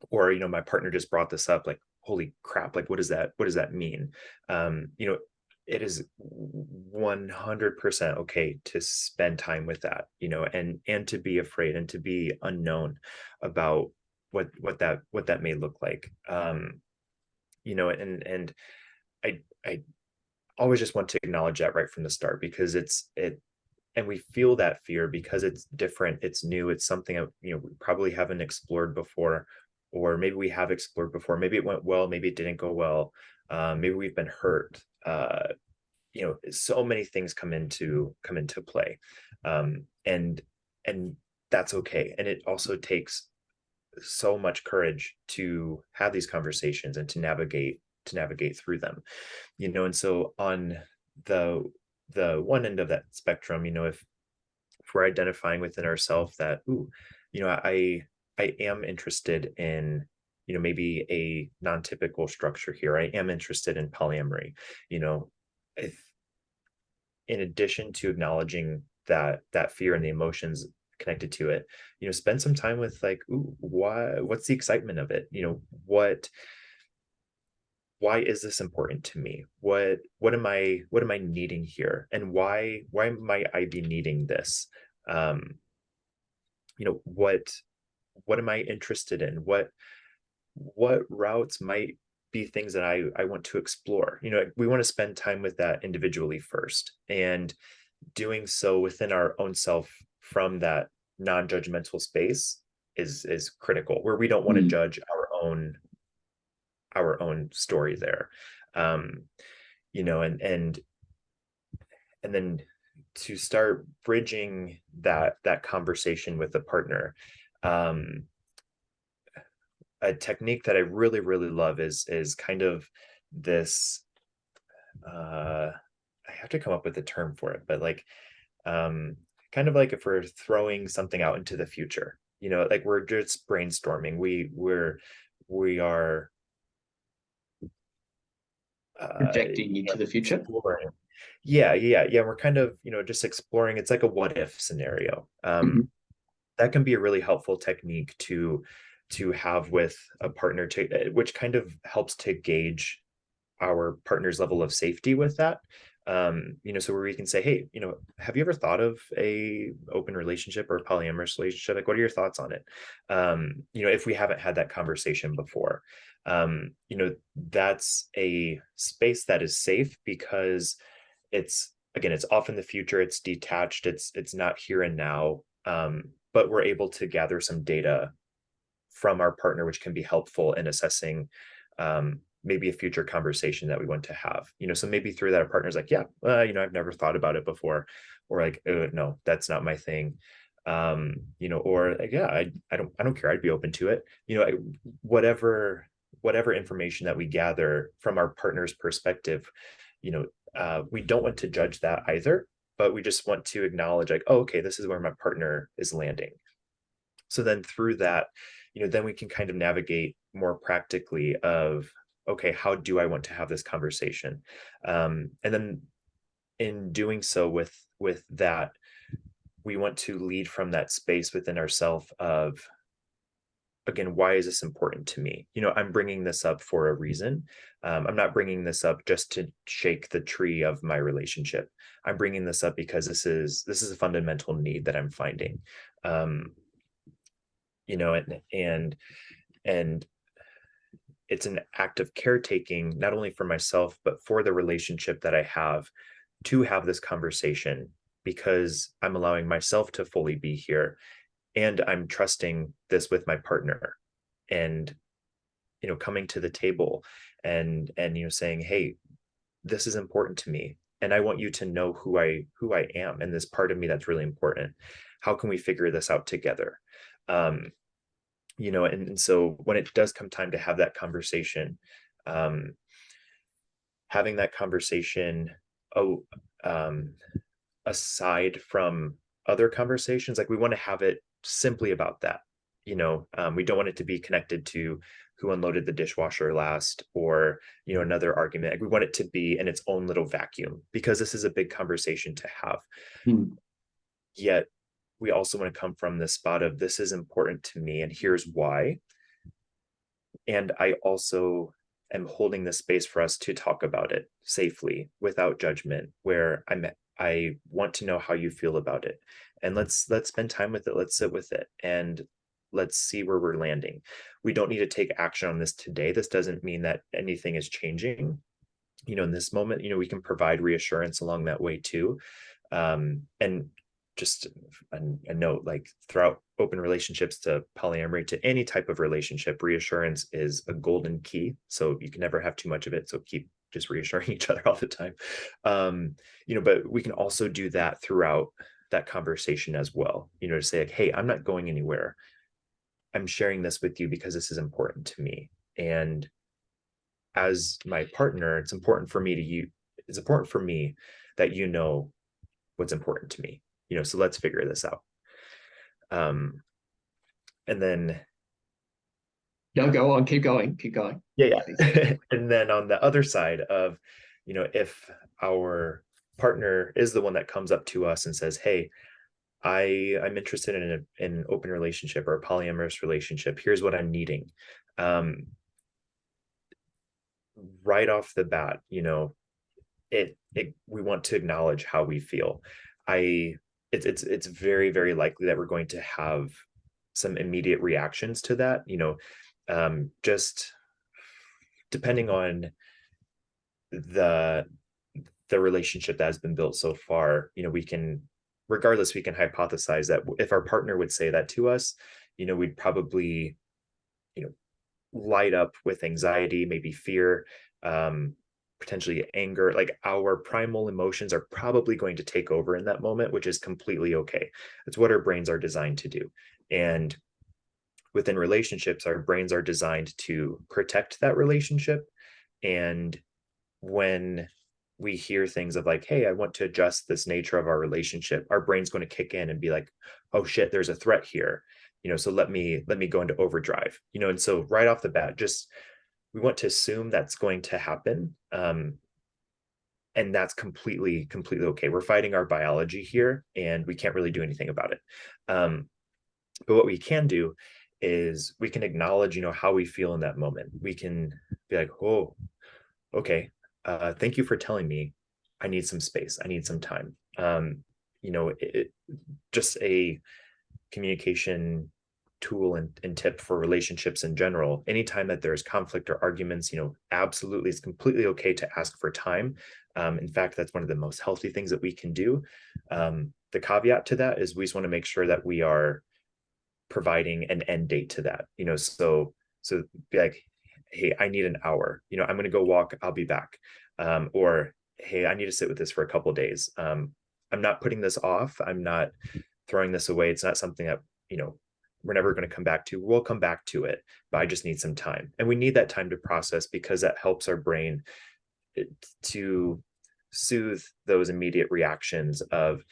or my partner just brought this up, like, holy crap, like, what does that mean? It is 100% okay to spend time with that, and to be afraid and to be unknown about what that may look like. And I always just want to acknowledge that right from the start, because and we feel that fear because it's different, it's new, it's something that, we probably haven't explored before, or maybe we have explored before, maybe it went well, maybe it didn't go well, maybe we've been hurt. So many things come into play, and that's okay. And it also takes so much courage to have these conversations and to navigate through them. And so on the the one end of that spectrum, if we're identifying within ourselves that, ooh, I am interested in, maybe a non-typical structure here, I am interested in polyamory, you know if in addition to acknowledging that fear and the emotions connected to it, spend some time with, like, ooh, what's the excitement of it? Why is this important to me? What am I needing here, and why might I be needing this? um what am I interested in? What routes might be things that I want to explore? We want to spend time with that individually first, and doing so within our own self from that non-judgmental space is critical, where we don't want to Mm. judge our own story there. um and then to start bridging that conversation with a partner. um a technique that I really really love is kind of this, I have to come up with a term for it, but, like, um kind of like if we're throwing something out into the future, like we're just brainstorming, we are Projecting into the future. exploring. Yeah, we're kind of, just exploring. It's like a what if scenario. Mhm. That can be a really helpful technique to have with a partner, which kind of helps to gauge our partner's level of safety with that. So where we can say, hey, have you ever thought of a open relationship or a polyamorous relationship? Like, what are your thoughts on it? If we haven't had that conversation before. That's a space that is safe, because it's off in the future, it's detached, it's not here and now. But we're able to gather some data from our partner, which can be helpful in assessing, maybe a future conversation that we want to have. So maybe through that, our partner's like, yeah, I've never thought about it before, or like, no, that's not my thing. Or like, yeah, I don't care, I'd be open to it. Whatever information that we gather from our partner's perspective, we don't want to judge that either, but we just want to acknowledge, like, oh, okay, this is where my partner is landing. So then through that, then we can kind of navigate more practically of, okay, how do I want to have this conversation? And then in doing so with that, we want to lead from that space within ourselves of, again, why is this important to me? I'm bringing this up for a reason. I'm not bringing this up just to shake the tree of my relationship. I'm bringing this up because this is a fundamental need that I'm finding. um and it's an act of caretaking, not only for myself but for the relationship that I have, to have this conversation, because I'm allowing myself to fully be here, and I'm trusting this with my partner, and coming to the table and saying, hey, this is important to me, and I want you to know who I am, and this part of me that's really important. How can we figure this out together? um and so when it does come time to have that conversation, um having that conversation, oh um aside from other conversations, like we want to have it simply about that. We don't want it to be connected to who unloaded the dishwasher last, or another argument. Like, we want it to be in its own little vacuum, because this is a big conversation to have. Hmm. Yet we also want to come from the spot of, this is important to me and here's why. And I also am holding the space for us to talk about it safely without judgment, where I want to know how you feel about it, and let's spend time with it. Let's sit with it, and let's see where we're landing. We don't need to take action on this today. This doesn't mean that anything is changing. In this moment, we can provide reassurance along that way too. And just a note, like, throughout open relationships to polyamory to any type of relationship, reassurance is a golden key. So you can never have too much of it. So keep just reassuring each other all the time. But we can also do that throughout that conversation as well, to say, like, hey, I'm not going anywhere. I'm sharing this with you because this is important to me. And as my partner, it's important for me that what's important to me. So let's figure this out. um and then No, go on, keep going, keep going. yeah, Please. yeah. And then on the other side of, if our partner is the one that comes up to us and says, hey, I'm interested in an open relationship or a polyamorous relationship, here's what I'm needing. um right off the bat, we want to acknowledge how we feel. I it's very, very likely that we're going to have some immediate reactions to that. Just depending on the the relationship that has been built so far. We can hypothesize that if our partner would say that to us, we'd probably you know light up with anxiety, maybe fear, potentially anger. Like, our primal emotions are probably going to take over in that moment, which is completely okay. It's what our brains are designed to do. And within relationships, our brains are designed to protect that relationship. And when we hear things of like, hey, I want to adjust this nature of our relationship, our brain's going to kick in and be like, oh shit, there's a threat here. So let me go into overdrive. And so right off the bat, just, we want to assume that's going to happen. And that's completely okay. We're fighting our biology here, and we can't really do anything about it. But what we can do is we can acknowledge, how we feel in that moment. We can be like, oh, okay, thank you for telling me I need some space. I need some time. Just a communication tool and tip for relationships in general. Anytime that there's conflict or arguments, absolutely, it's completely okay to ask for time. In fact, that's one of the most healthy things that we can do. The caveat to that is we just want to make sure that we are providing an end date to that. So be like, hey, I need an hour. I'm going to go walk. I'll be back. Or, hey, I need to sit with this for a couple of days. I'm not putting this off. I'm not throwing this away. It's not something that, we're never going to come back to. We'll come back to it, but I just need some time. And we need that time to process, because that helps our brain to soothe those immediate reactions of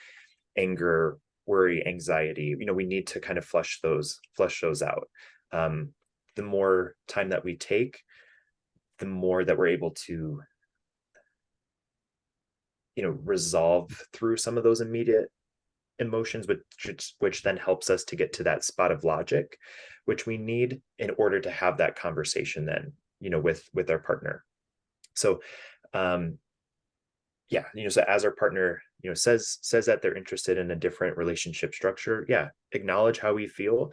anger, worry, anxiety. We need to kind of flush those out. The more time that we take, the more that we're able to resolve through some of those immediate emotions, which then helps us to get to that spot of logic, which we need in order to have that conversation then, with our partner. So yeah, so as our partner, says that they're interested in a different relationship structure, yeah, acknowledge how we feel,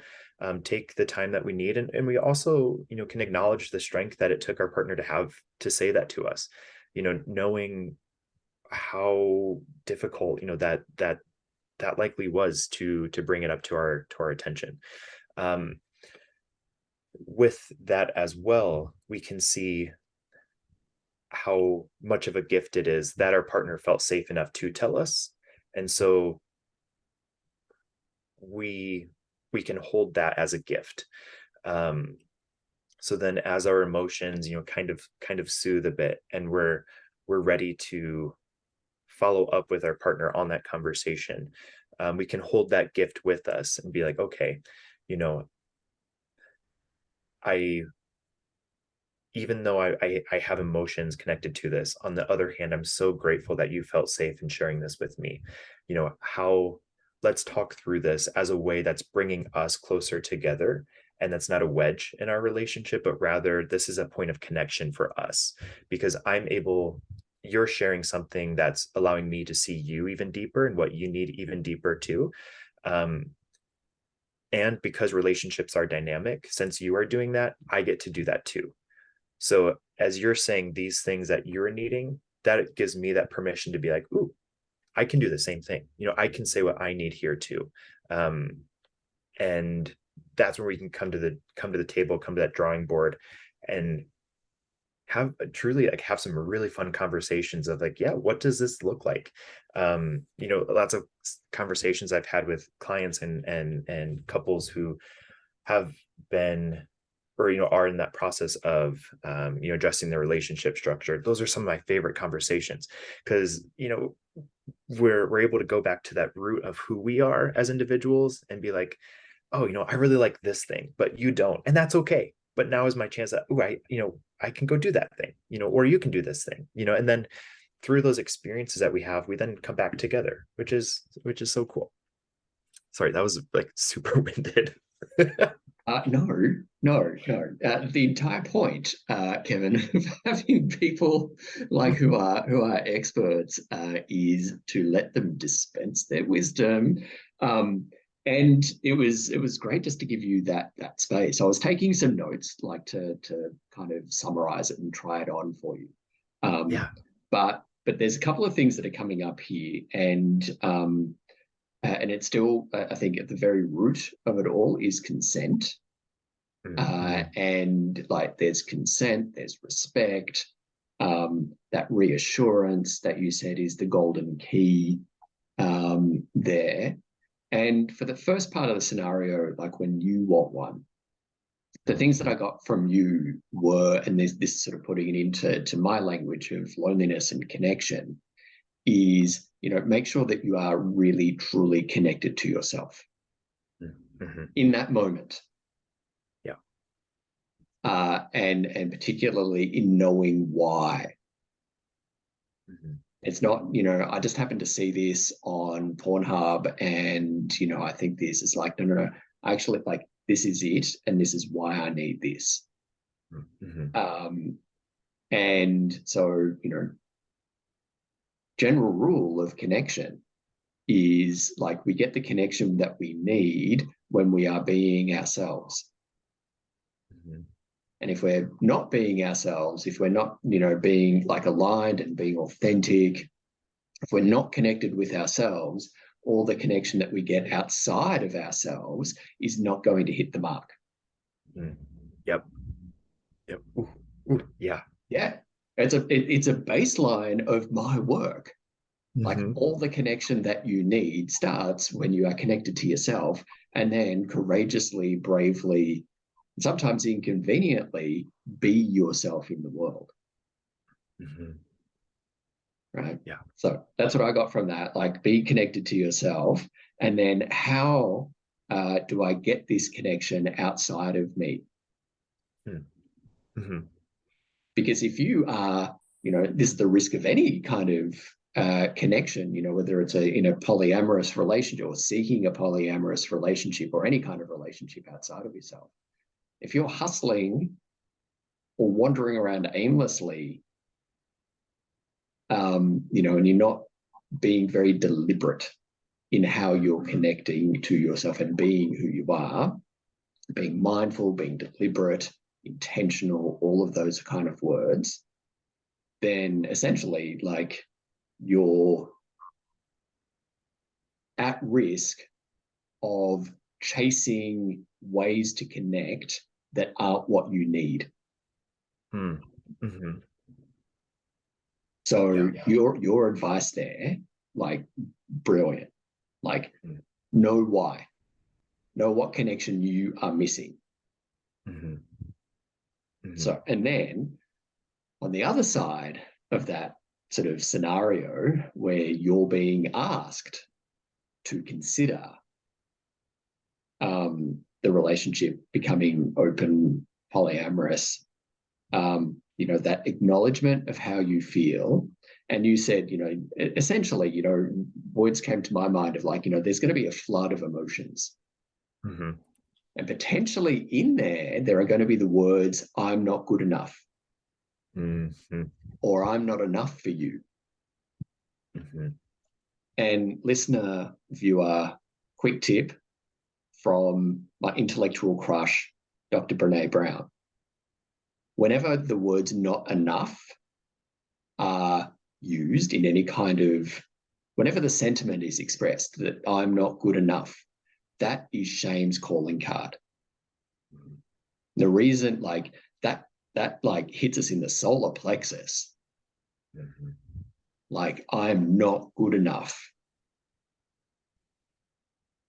take the time that we need, and we also, can acknowledge the strength that it took our partner to have to say that to us, knowing how difficult, that likely was to bring it up to our attention. With that as well, we can see how much of a gift it is that our partner felt safe enough to tell us. And so we can hold that as a gift. So then as our emotions, kind of soothe a bit, and we're ready to follow up with our partner on that conversation, we can hold that gift with us and be like, okay, I even though I have emotions connected to this, on the other hand, I'm so grateful that you felt safe in sharing this with me. Let's talk through this as a way that's bringing us closer together. And that's not a wedge in our relationship, but rather this is a point of connection for us, because you're sharing something that's allowing me to see you even deeper and what you need even deeper too. And because relationships are dynamic, since you are doing that, I get to do that too. So as you're saying these things that you're needing, that gives me that permission to be like, ooh, I can do the same thing. I can say what I need here too. And that's where we can come to the table, come to that drawing board, and have some really fun conversations of like, yeah, what does this look like? Lots of conversations I've had with clients and couples who have been, or are in that process of addressing their relationship structure. Those are some of my favorite conversations, because we're able to go back to that root of who we are as individuals and be like, oh, I really like this thing, but you don't, and that's okay. But now is my chance that, I can go do that thing, or you can do this thing, and then through those experiences that we have, we then come back together, which is so cool. Sorry, that was like super winded. No. The entire point, Kevin, of having people like who are experts is to let them dispense their wisdom. And it was great just to give you that space. I was taking some notes, like to kind of summarize it and try it on for you. Yeah. But there's a couple of things that are coming up here, and it's still, I think, at the very root of it all is consent. And like there's consent, there's respect, that reassurance that you said is the golden key there. And for the first part of the scenario, like when you want one, the things that I got from you were, and there's this sort of putting it into my language of loneliness and connection, is, make sure that you are really, truly connected to yourself in that moment. Yeah. And particularly in knowing why. It's not, I just happened to see this on Pornhub and, I think this is like, no. Actually, like, this is it, and this is why I need this. And so, general rule of connection is like we get the connection that we need when we are being ourselves. And if we're not being ourselves, if we're not, being like aligned and being authentic, if we're not connected with ourselves, all the connection that we get outside of ourselves is not going to hit the mark. Yep. Ooh, yeah. Yeah. It's a baseline of my work. Like all the connection that you need starts when you are connected to yourself, and then courageously, bravely, sometimes inconveniently, be yourself in the world. Right? Yeah. So that's what I got from that. Like, be connected to yourself, and then how do I get this connection outside of me? Because if you are, this is the risk of any kind of connection, whether it's in a polyamorous relationship or seeking a polyamorous relationship or any kind of relationship outside of yourself, if you're hustling or wandering around aimlessly, and you're not being very deliberate in how you're connecting to yourself and being who you are, being mindful, being deliberate, intentional, all of those kind of words, then essentially, like, you're at risk of chasing ways to connect that aren't what you need. Mm-hmm. So your advice there, like, brilliant. Like, know why. Know what connection you are missing. Mm-hmm. Mm-hmm. So, and then on the other side of that sort of scenario where you're being asked to consider the relationship becoming open, polyamorous, that acknowledgement of how you feel. And you said, essentially, words came to my mind of like, there's going to be a flood of emotions. Mm-hmm. And potentially in there are going to be the words, I'm not good enough. Mm-hmm. Or I'm not enough for you. Mm-hmm. And listener, viewer, quick tip from my intellectual crush, Dr. Brene Brown. Whenever the words not enough are used in any kind of, whenever the sentiment is expressed that I'm not good enough, that is shame's calling card. The reason, like, that like hits us in the solar plexus. Mm-hmm. Like, I'm not good enough.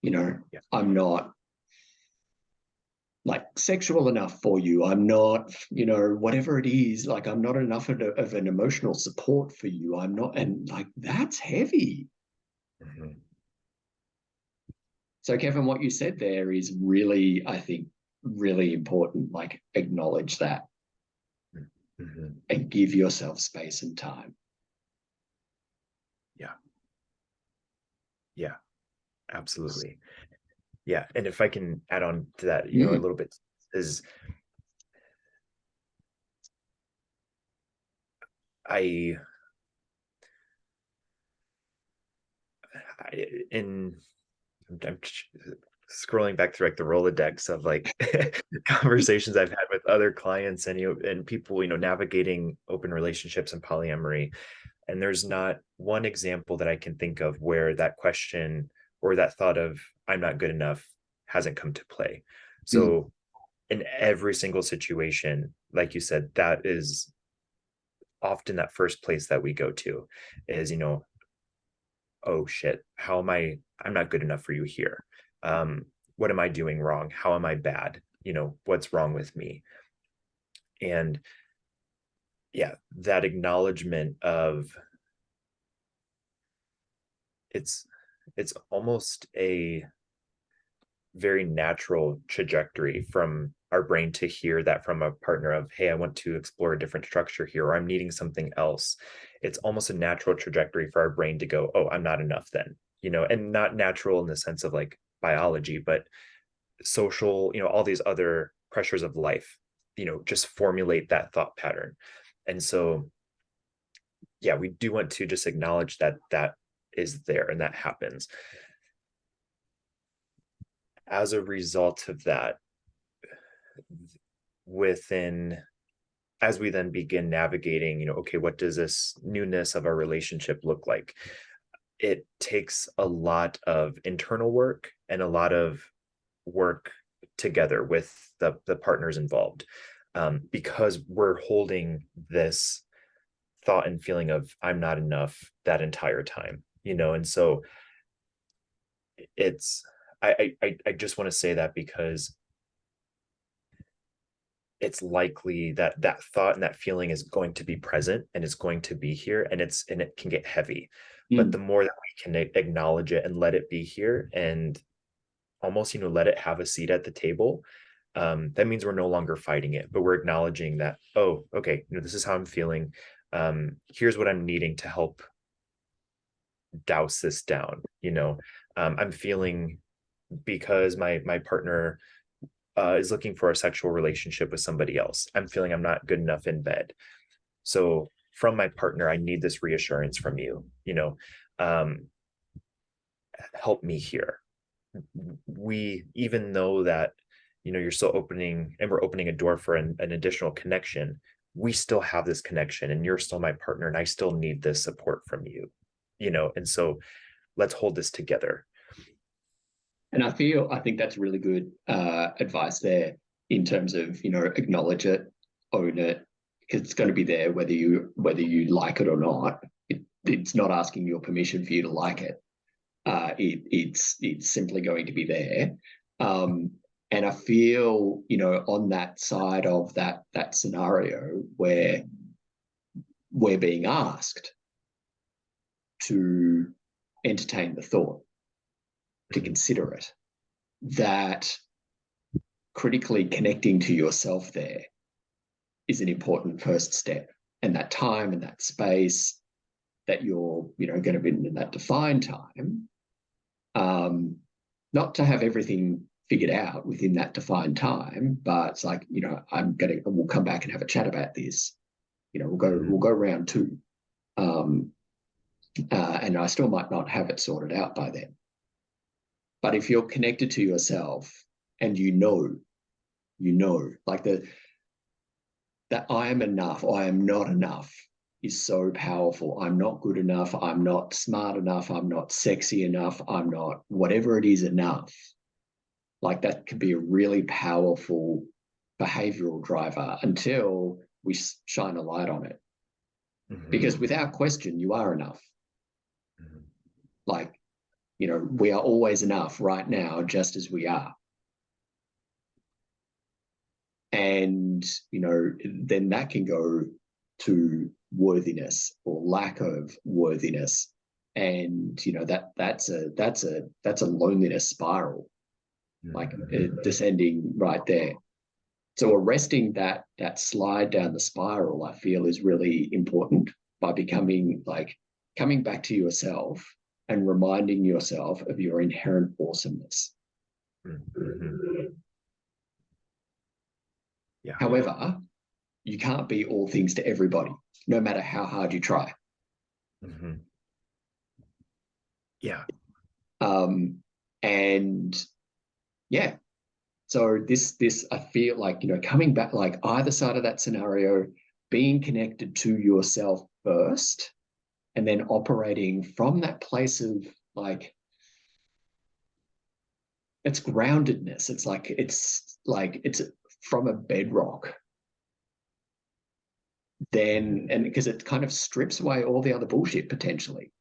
I'm not like sexual enough for you. I'm not, whatever it is, like, I'm not enough of an emotional support for you. I'm not, and like, that's heavy. Mm-hmm. So, Kevin, what you said there is really, I think, really important. Like, acknowledge that Mm-hmm. and give yourself space and time. Yeah. Yeah, absolutely. Yeah. And if I can add on to that, a little bit, is I in I'm scrolling back through like the Rolodex of like conversations I've had with other clients and and people, navigating open relationships and polyamory. And there's not one example that I can think of where that question or that thought of I'm not good enough hasn't come to play. So in every single situation, like you said, that is often that first place that we go to is, oh shit, I'm not good enough for you here. What am I doing wrong? How am I bad? What's wrong with me? And yeah, that acknowledgement of it's almost a very natural trajectory from our brain to hear that from a partner of, hey, I want to explore a different structure here, or I'm needing something else. It's almost a natural trajectory for our brain to go, oh, I'm not enough then, and not natural in the sense of like biology, but social, all these other pressures of life, just formulate that thought pattern. And so, yeah, we do want to just acknowledge that that is there and that happens. As a result of that, within as we then begin navigating, okay, what does this newness of our relationship look like? It takes a lot of internal work and a lot of work together with the partners involved, because we're holding this thought and feeling of I'm not enough that entire time, and so it's I just want to say that because it's likely that that thought and that feeling is going to be present and it's going to be here, and it can get heavy. But the more that we can acknowledge it and let it be here and almost, let it have a seat at the table, that means we're no longer fighting it, but we're acknowledging that, oh, okay, this is how I'm feeling. Here's what I'm needing to help douse this down. I'm feeling, because my partner is looking for a sexual relationship with somebody else, I'm feeling I'm not good enough in bed. So from my partner, I need this reassurance from you, um, help me here. We, even though that, you're still opening, and we're opening a door for an additional connection, we still have this connection, and you're still my partner, and I still need this support from you, and so let's hold this together. And I think that's really good advice there, in terms of, acknowledge it, own it, because it's going to be there whether you like it or not. It's not asking your permission for you to like it. It's simply going to be there. And I feel, on that side of that scenario where we're being asked to entertain the thought, to consider it, that critically connecting to yourself there is an important first step. And that time and that space that you're, going to be in that defined time, not to have everything figured out within that defined time, but it's like, we'll come back and have a chat about this. We'll go round two. And I still might not have it sorted out by then. But if you're connected to yourself, and like that I am enough, or I am not enough, is so powerful. I'm not good enough. I'm not smart enough. I'm not sexy enough. I'm not whatever it is enough. Like, that could be a really powerful behavioral driver until we shine a light on it. Because without question, you are enough. Like, we are always enough right now, just as we are. And, then that can go to worthiness or lack of worthiness. And, that's a loneliness spiral, like descending right there. So arresting that slide down the spiral, I feel, is really important, by coming back to yourself and reminding yourself of your inherent awesomeness. Yeah. However, you can't be all things to everybody, no matter how hard you try. Yeah. And yeah, so this I feel like, coming back, like either side of that scenario, being connected to yourself first, and then operating from that place of, like, it's groundedness. It's it's from a bedrock. Then, and because it kind of strips away all the other bullshit potentially,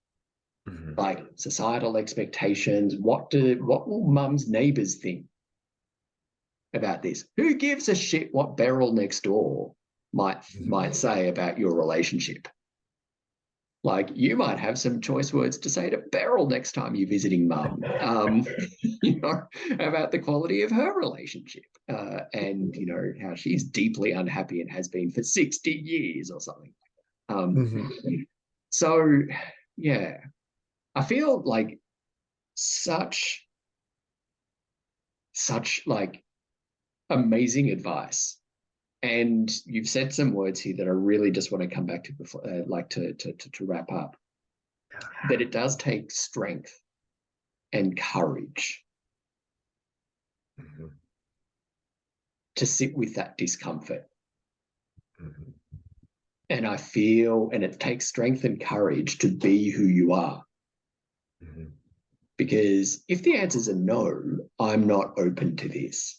like societal expectations. What will mum's neighbors think about this? Who gives a shit what Beryl next door might say about your relationship? Like, you might have some choice words to say to Beryl next time you're visiting mum, about the quality of her relationship, and, how she's deeply unhappy and has been for 60 years or something. So, yeah, I feel like such like amazing advice. And you've said some words here that I really just want to come back to before, to wrap up. That it does take strength and courage to sit with that discomfort. And I feel, and it takes strength and courage to be who you are. Because if the answers are no, I'm not open to this,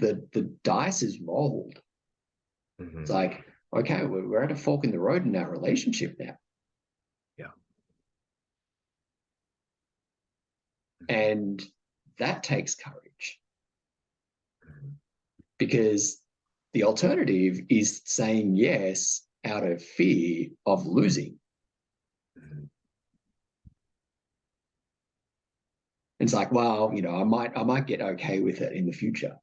the dice is rolled. It's like, okay, we're at a fork in the road in our relationship now. Yeah. And that takes courage, because the alternative is saying yes out of fear of losing. It's like, well, I might get okay with it in the future.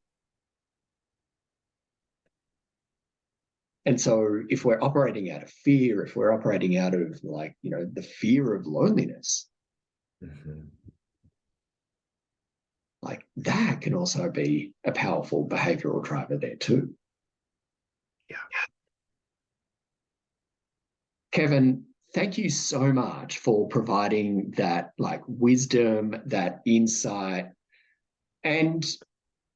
And so if we're operating out of fear, if we're operating out of like, the fear of loneliness, Mhm. like that can also be a powerful behavioral driver there too. Yeah. Kevin, thank you so much for providing that like wisdom, that insight. And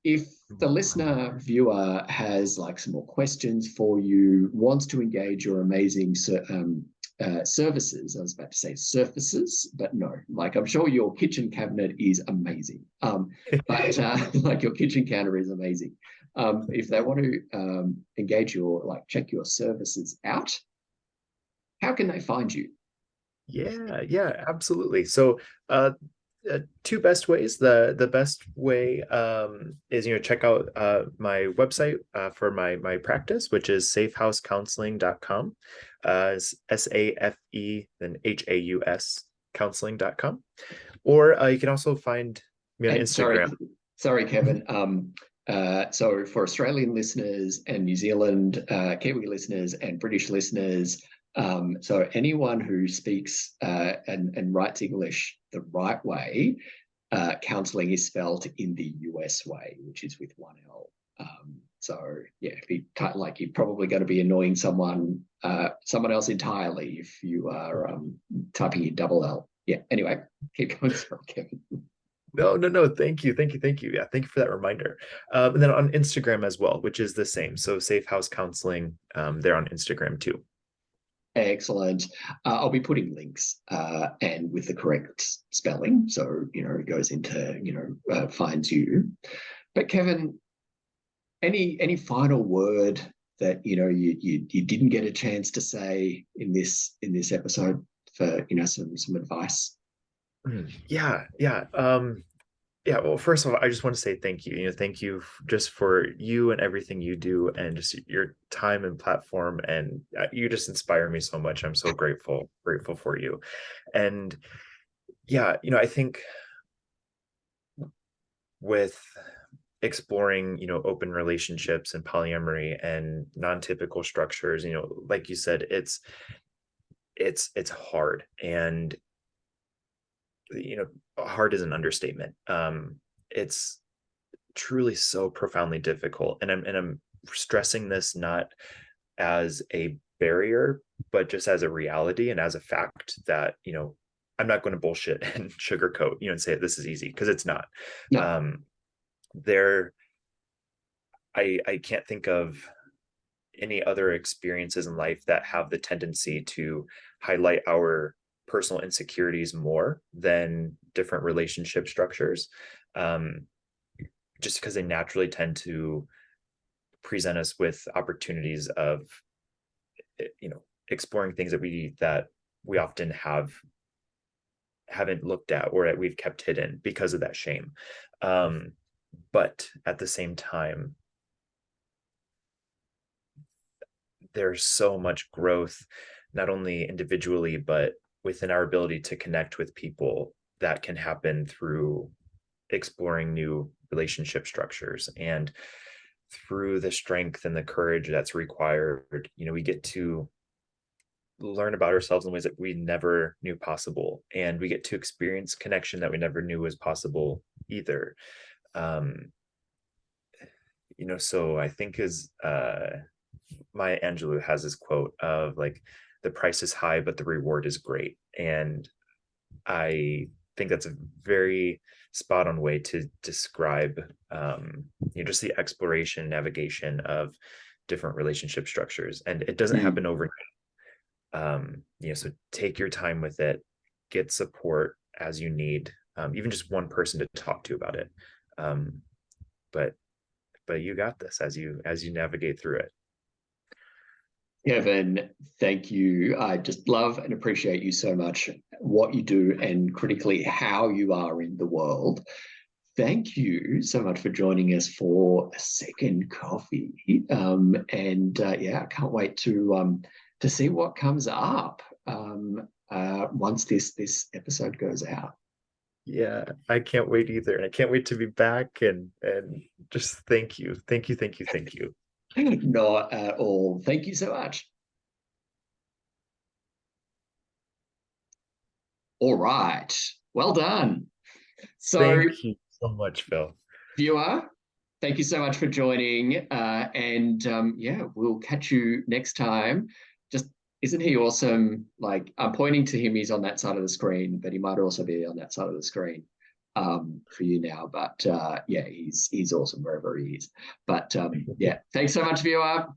if the listener viewer has like some more questions for you, wants to engage your amazing services, I was about to say surfaces, but no, like I'm sure your kitchen cabinet is amazing. But like your kitchen counter is amazing. If they want to engage your, like check your services out, how can they find you? Yeah, absolutely. So, two best ways. The best way is check out my website for my practice, which is safehousecounseling.com. SAFE then HAUS counseling.com. Or you can also find me on And sorry, Instagram. sorry, Kevin. So for Australian listeners and New Zealand, Kiwi listeners and British listeners, so anyone who speaks and writes English the right way, counseling is spelled in the US way, which is with one L. So yeah, if you like, you're probably going to be annoying someone else entirely if you are typing in double L. Yeah. Anyway, keep going. Sorry, Kevin. No. Thank you. Yeah, thank you for that reminder. And then on Instagram as well, which is the same. So Safe House Counseling, they're on Instagram too. Excellent. I'll be putting links and with the correct spelling, so it goes into finds you. But Kevin, any final word that you didn't get a chance to say in this episode for some advice? Yeah. Well, first of all, I just want to say thank you. Thank you just for you and everything you do, and just your time and platform. And you just inspire me so much. I'm so grateful for you. And yeah, I think with exploring, open relationships and polyamory and non-typical structures, like you said, it's hard, and hard is an understatement. It's truly so profoundly difficult, and I'm stressing this not as a barrier, but just as a reality and as a fact that I'm not going to bullshit and sugarcoat and say this is easy, because it's not. No. There I can't think of any other experiences in life that have the tendency to highlight our personal insecurities more than different relationship structures, just because they naturally tend to present us with opportunities of exploring things that we often haven't looked at, or that we've kept hidden because of that shame. But at the same time, there's so much growth, not only individually, but within our ability to connect with people, that can happen through exploring new relationship structures, and through the strength and the courage that's required. We get to learn about ourselves in ways that we never knew possible, and we get to experience connection that we never knew was possible either. um so I think is Maya Angelou has this quote of like, the price is high but the reward is great, and I think that's a very spot on way to describe just the exploration, navigation of different relationship structures, and it doesn't Mm. happen overnight. So take your time with it, get support as you need, even just one person to talk to about it. um, but you got this as you navigate through it. Kevin, thank you. I just love and appreciate you so much, what you do, and critically how you are in the world. Thank you so much for joining us for a second coffee. And yeah, I can't wait to see what comes up once this episode goes out. Yeah, I can't wait either, and I can't wait to be back, and just thank you. Not at all. Thank you so much. All right. Well done. So, Thank you so much, Phil. viewer, thank you so much for joining. Yeah, we'll catch you next time. Just isn't he awesome? Like, I'm pointing to him, he's on that side of the screen, but he might also be on that side of the screen for you now. But yeah, he's awesome wherever he is. But yeah, thanks so much, viewer.